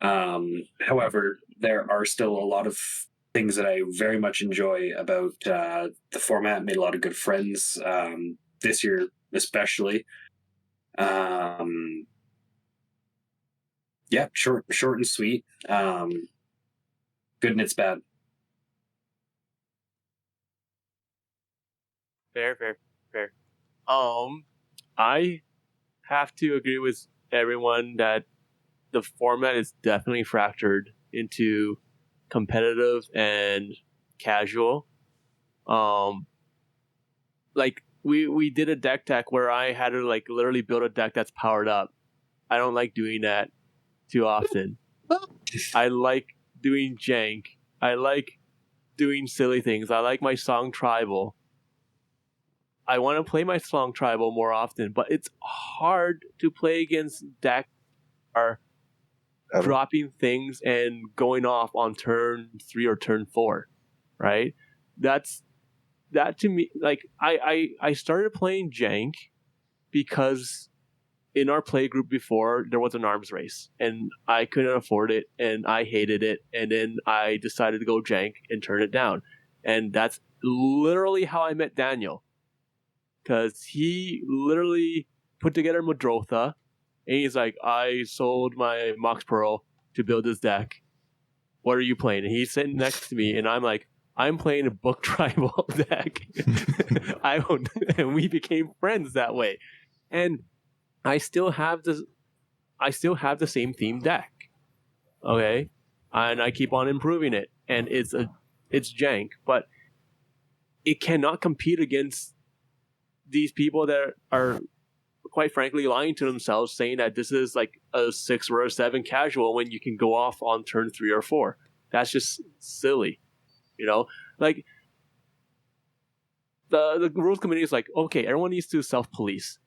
However, there are still a lot of things that I very much enjoy about the format. Made a lot of good friends this year, especially. Yeah, short and sweet. Good and it's bad. Fair. I have to agree with everyone that the format is definitely fractured into competitive and casual. Like we did a deck tech where I had to like literally build a deck that's powered up. I don't like doing that too often. I like doing jank. I like doing silly things. I like my song tribal. I want to play my song tribal more often, but it's hard to play against decks that are dropping things and going off on turn 3 or turn 4, right? That to me, like I started playing jank because in our play group before there was an arms race and I couldn't afford it and I hated it, and then I decided to go jank and turn it down, and that's literally how I met Daniel, because he literally put together Madrotha and he's like, I sold my Mox Pearl to build this deck, what are you playing? And he's sitting next to me, and I'm like, I'm playing a book tribal deck. And we became friends that way. And I still have the same theme deck. Okay? And I keep on improving it. And it's jank, but it cannot compete against these people that are quite frankly lying to themselves, saying that this is like a 6 or a 7 casual when you can go off on turn 3 or 4. That's just silly. Like the rules committee is like, okay, everyone needs to self-police.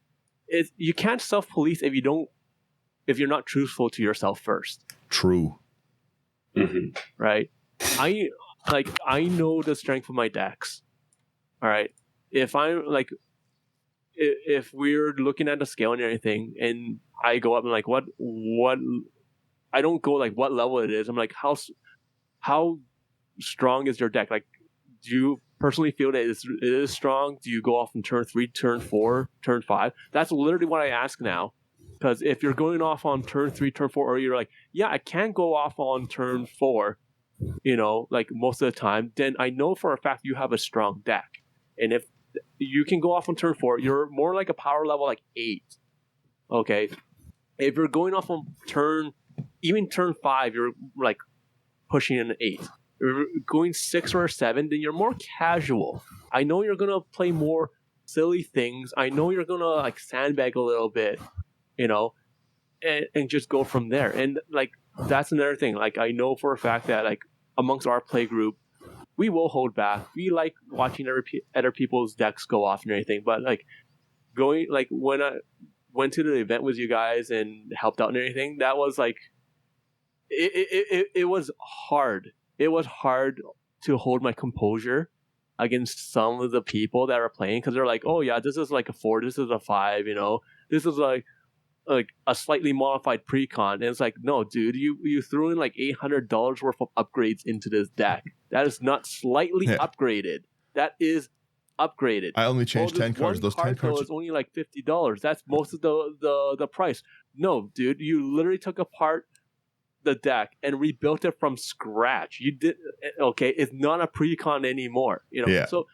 You can't self-police if you're not truthful to yourself first. True. Mm-hmm. Right? I know the strength of my decks. All right. If we're looking at the scale and everything, and I go up and like what I don't go like what level it is. I'm like, how strong is your deck? Like, do you personally feel that it is strong? Do you go off in turn 3, turn 4, turn 5? That's literally what I ask now. Because if you're going off on turn 3, turn 4, or you're like, yeah, I can go off on turn 4, like most of the time, then I know for a fact you have a strong deck. And if you can go off on turn 4, you're more like a power level like 8. Okay. If you're going off on turn 5, you're like pushing an 8. You're going 6 or 7, then you're more casual. I know you're gonna play more silly things. I know you're gonna like sandbag a little bit, and just go from there. And like that's another thing. Like I know for a fact that like amongst our play group, we will hold back. We like watching other people's decks go off and everything. But like going like when I went to the event with you guys and helped out and everything, that was like it was hard. It was hard to hold my composure against some of the people that are playing, because they're like, oh yeah, this is like a 4, this is a 5, this is like a slightly modified precon. And it's like, no, dude, you threw in like $800 worth of upgrades into this deck. That is not slightly upgraded. That is upgraded. I only changed 10 cards. Those 10 cards is only like $50. That's most of the price. No, dude, you literally took apart the deck and rebuilt it from scratch. You did okay. It's not a precon anymore. Yeah. So,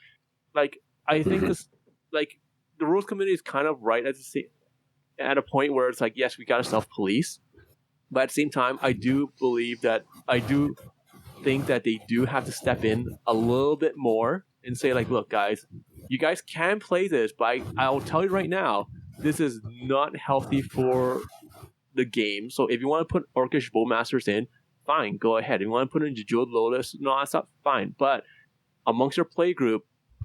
like, I think this, like, the rules committee is kind of right at a point where it's like, yes, we got to self-police, but at the same time, I do think that they do have to step in a little bit more and say, like, look, guys, you guys can play this, but I'll tell you right now, this is not healthy for the game. So if you want to put Orcish Bowmasters in, fine, go ahead. If you want to put in Jeweled Lotus and all that stuff, fine. But amongst your play group,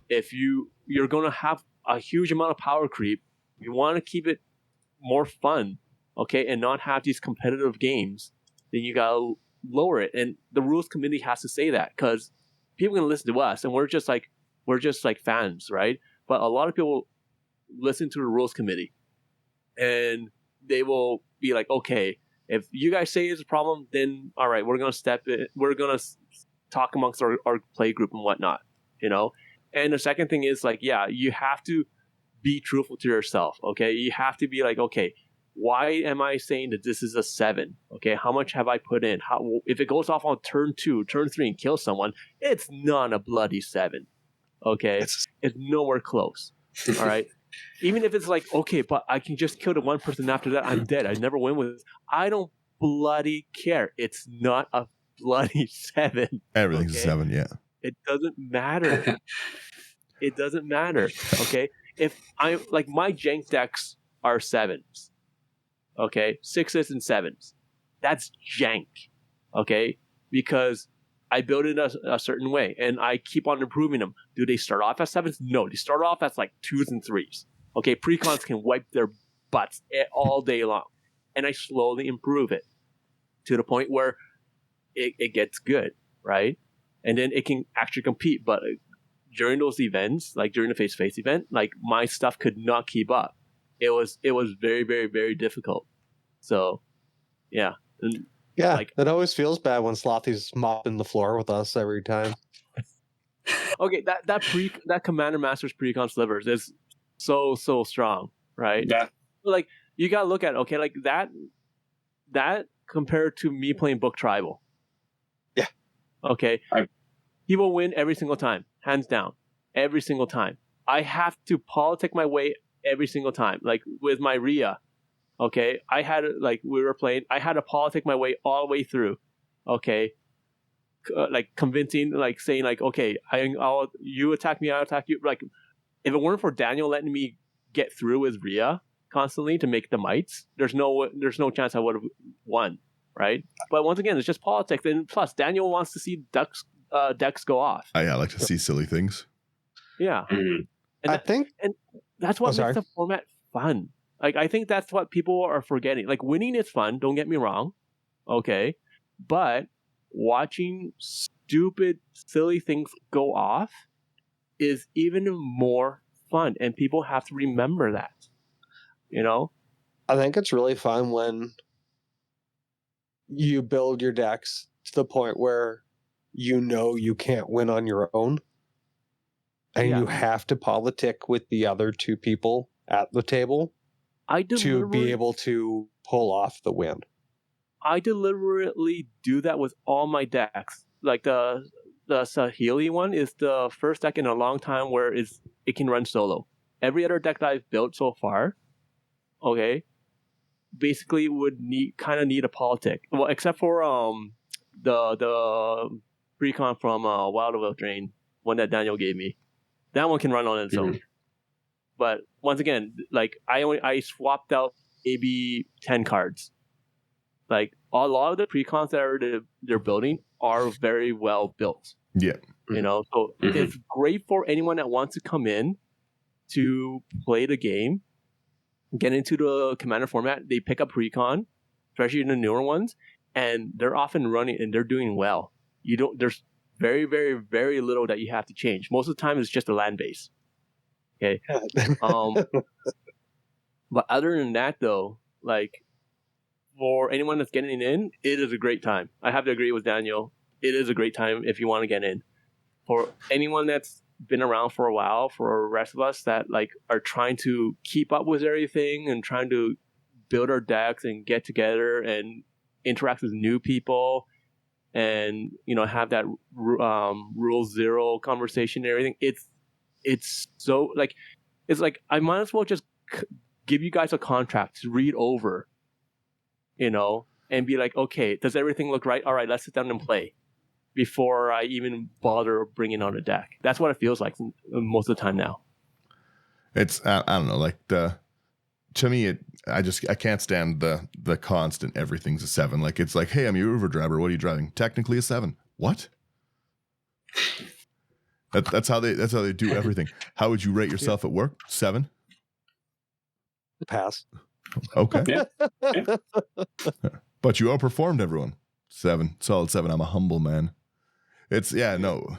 if you're going to have a huge amount of power creep, you want to keep it more fun, okay, and not have these competitive games, then you gotta lower it. And the rules committee has to say that, because people can listen to us and we're just like fans, right? But a lot of people listen to the rules committee and they will be like, okay, if you guys say it's a problem, then all right, we're gonna step in, we're gonna talk amongst our play group and whatnot, And the second thing is like, yeah, you have to be truthful to yourself, okay? You have to be like, okay, why am I saying that this is a 7? Okay, how much have I put in? If it goes off on turn 2, turn 3 and kills someone, it's not a bloody 7, okay? It's nowhere close, all right? Even if it's like, okay, but I can just kill the one person after that, I'm dead. I never win with this. I don't bloody care. It's not a bloody 7. Everything's a 7, yeah. It doesn't matter. It doesn't matter, okay? If I like my jank decks are 7s, okay, 6s and 7s, that's jank, okay, because I build it a certain way and I keep on improving them. Do they start off as 7s? No, they start off as like 2s and 3s. Okay, precons can wipe their butts all day long, and I slowly improve it to the point where it gets good, right? And then it can actually compete, but during those events, like during the face-to-face event, like my stuff could not keep up. It was very, very, very difficult. So, yeah. And, yeah, like, it always feels bad when Slothy's mopping the floor with us every time. Okay, that Commander Master's precon slivers is so strong, right? Yeah. Like you gotta look at it, okay, like that compared to me playing Book Tribal. Yeah. Okay, he will win every single time, hands down, every single time. I have to politic my way every single time. Like with my Rhea, okay, I had we were playing. I had to politic my way all the way through. Okay, like convincing, like saying, like, okay, I'll you attack me, I'll attack you. Like, if it weren't for Daniel letting me get through with Rhea constantly to make the mites, there's no chance I would have won, right? But once again, it's just politics, and plus Daniel wants to see decks go off. I like to see silly things. Yeah, and I think that's what makes the format fun. Like, I think that's what people are forgetting. Like, winning is fun. Don't get me wrong, okay, but watching stupid, silly things go off is even more fun, and people have to remember that. You know, I think it's really fun when you build your decks to the point where you can't win on your own, and you have to politic with the other two people at the table to be able to pull off the win. I deliberately do that with all my decks. Like the Sahili one is the first deck in a long time where it can run solo. Every other deck that I've built so far, okay, basically would need a politic. Well, except for the precon from Wild of Drain, one that Daniel gave me. That one can run on its own. But once again, like I swapped out maybe 10 cards. Like a lot of the precons that they're building are very well built. Yeah. You know, so it's great for anyone that wants to come in to play the game, get into the Commander format. They pick up precon, especially the newer ones, and they're often running and they're doing well. There's very, very, very little that you have to change. Most of the time, it's just a land base. Okay. But other than that, though, like, for anyone that's getting in, it is a great time. I have to agree with Daniel. It is a great time if you want to get in. For anyone that's been around for a while, for the rest of us that like are trying to keep up with everything and trying to build our decks and get together and interact with new people and, you know, have that rule zero conversation and everything. It's so like, it's like I might as well just give you guys a contract to read over, you know, and be like, okay, does everything look right? All right, let's sit down and play before I even bother bringing on a deck. That's what it feels like most of the time now. It's, I don't know, like to me, I can't stand the constant everything's a 7. Like, it's like, hey, I'm your Uber driver. What are you driving? Technically a 7. What? That's how they do everything. How would you rate yourself at work? 7? Pass. Okay. Yeah. But you outperformed everyone. 7. Solid 7. I'm a humble man. It's, no.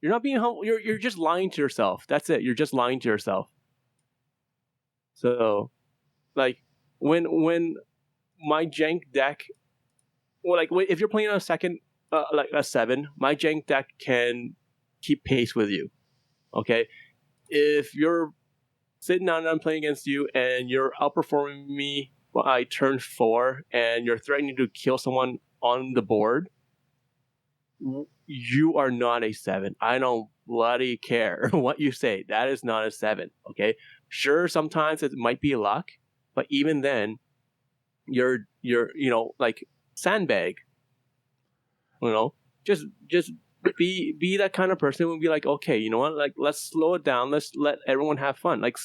You're not being humble. You're just lying to yourself. That's it. You're just lying to yourself. So, like, when my jank deck, well, like, if you're playing on a second, like a 7, my jank deck can keep pace with you. Okay, if you're sitting down and I'm playing against you and you're outperforming me by turn 4 and you're threatening to kill someone on the board, you are not a 7. I don't bloody care what you say. That is not a 7. Okay, sure, sometimes it might be luck, but even then, you're you know, like, sandbag. You know, just be that kind of person and be like, okay, you know what? Like, let's slow it down. Let's let everyone have fun. Like,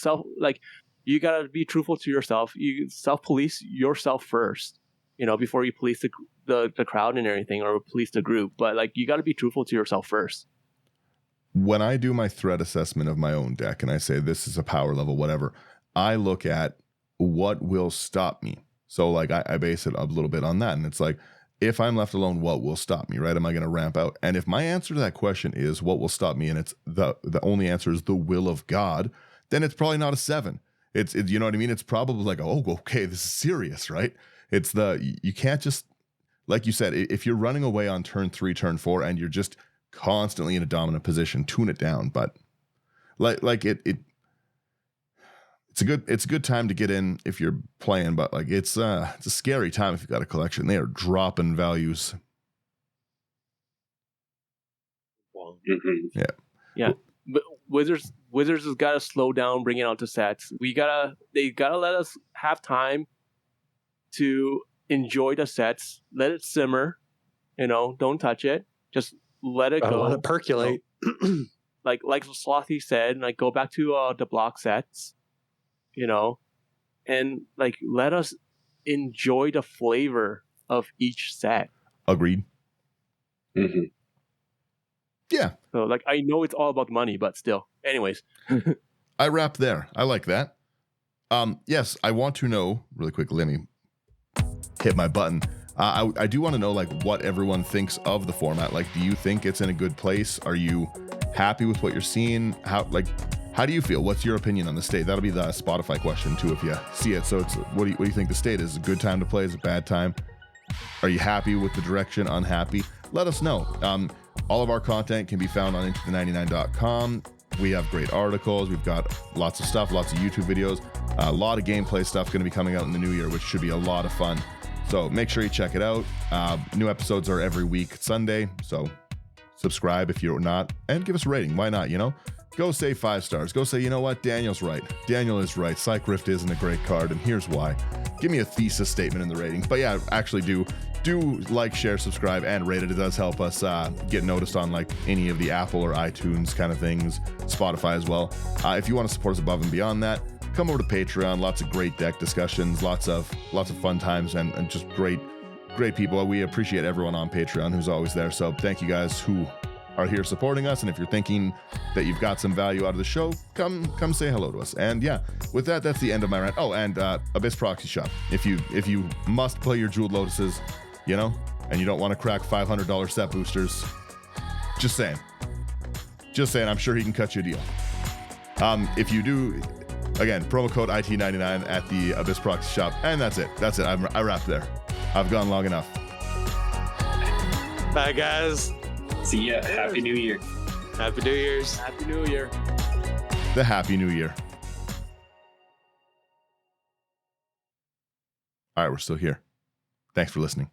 you gotta be truthful to yourself. You self-police yourself first, you know, before you police the crowd and everything, or police the group. But like, you gotta be truthful to yourself first. When I do my threat assessment of my own deck and I say this is a power level, whatever, I look at what will stop me. So like, I base it a little bit on that, and it's like, if I'm left alone, what will stop me, right? Am I going to ramp out? And if my answer to that question is what will stop me, and it's the only answer is the will of God, then it's probably not a 7. It's you know what I mean? It's probably like, oh, okay, this is serious, right? It's you can't just, like you said, if you're running away on turn 3, turn 4, and you're just constantly in a dominant position, tune it down. But like it's a good time to get in if you're playing, but like it's a scary time if you've got a collection. They are dropping values. Mm-hmm. Yeah. But Wizards has got to slow down bringing out the sets. They gotta let us have time to enjoy the sets. Let it simmer. Don't touch it. Just let it go. Let it percolate. Like Slothy said, like go back to the block sets. And like let us enjoy the flavor of each set. Agreed. Mm-hmm. Yeah. So like I know it's all about money, but still. Anyways. I wrap there. I like that. Yes, I want to know really quick. Let me hit my button. I do want to know like what everyone thinks of the format. Like, do you think it's in a good place? Are you happy with what you're seeing? How do you feel? What's your opinion on the state? That'll be the Spotify question too, if you see it. So it's what do you think the state is? Is it a good time to play? Is it a bad time? Are you happy with the direction? Unhappy? Let us know. All of our content can be found on intothe99.com. We have great articles. We've got lots of stuff, lots of YouTube videos, a lot of gameplay stuff going to be coming out in the new year, which should be a lot of fun. So make sure you check it out. New episodes are every week Sunday. So subscribe if you're not, and give us a rating. Why not? Go say 5 stars. Go say, you know what? Daniel's right. Daniel is right. Psych Rift isn't a great card, and here's why. Give me a thesis statement in the ratings. But yeah, actually do like, share, subscribe, and rate it. It does help us get noticed on like any of the Apple or iTunes kind of things, Spotify as well. If you want to support us above and beyond that, come over to Patreon. Lots of great deck discussions, lots of fun times, and just great people. We appreciate everyone on Patreon who's always there. So thank you guys who are here supporting us. And if you're thinking that you've got some value out of the show, come say hello to us. And yeah, with that, that's the end of my rant. Oh, and Abyss Proxy Shop. If you must play your Jeweled Lotuses, and you don't want to crack $500 set boosters, just saying, I'm sure he can cut you a deal. If you do, again, promo code IT99 at the Abyss Proxy Shop. And that's it. I wrapped there. I've gone long enough. Bye, guys. See ya. Happy New Year. Happy New Year's. Happy New Year. The Happy New Year. All right, we're still here. Thanks for listening.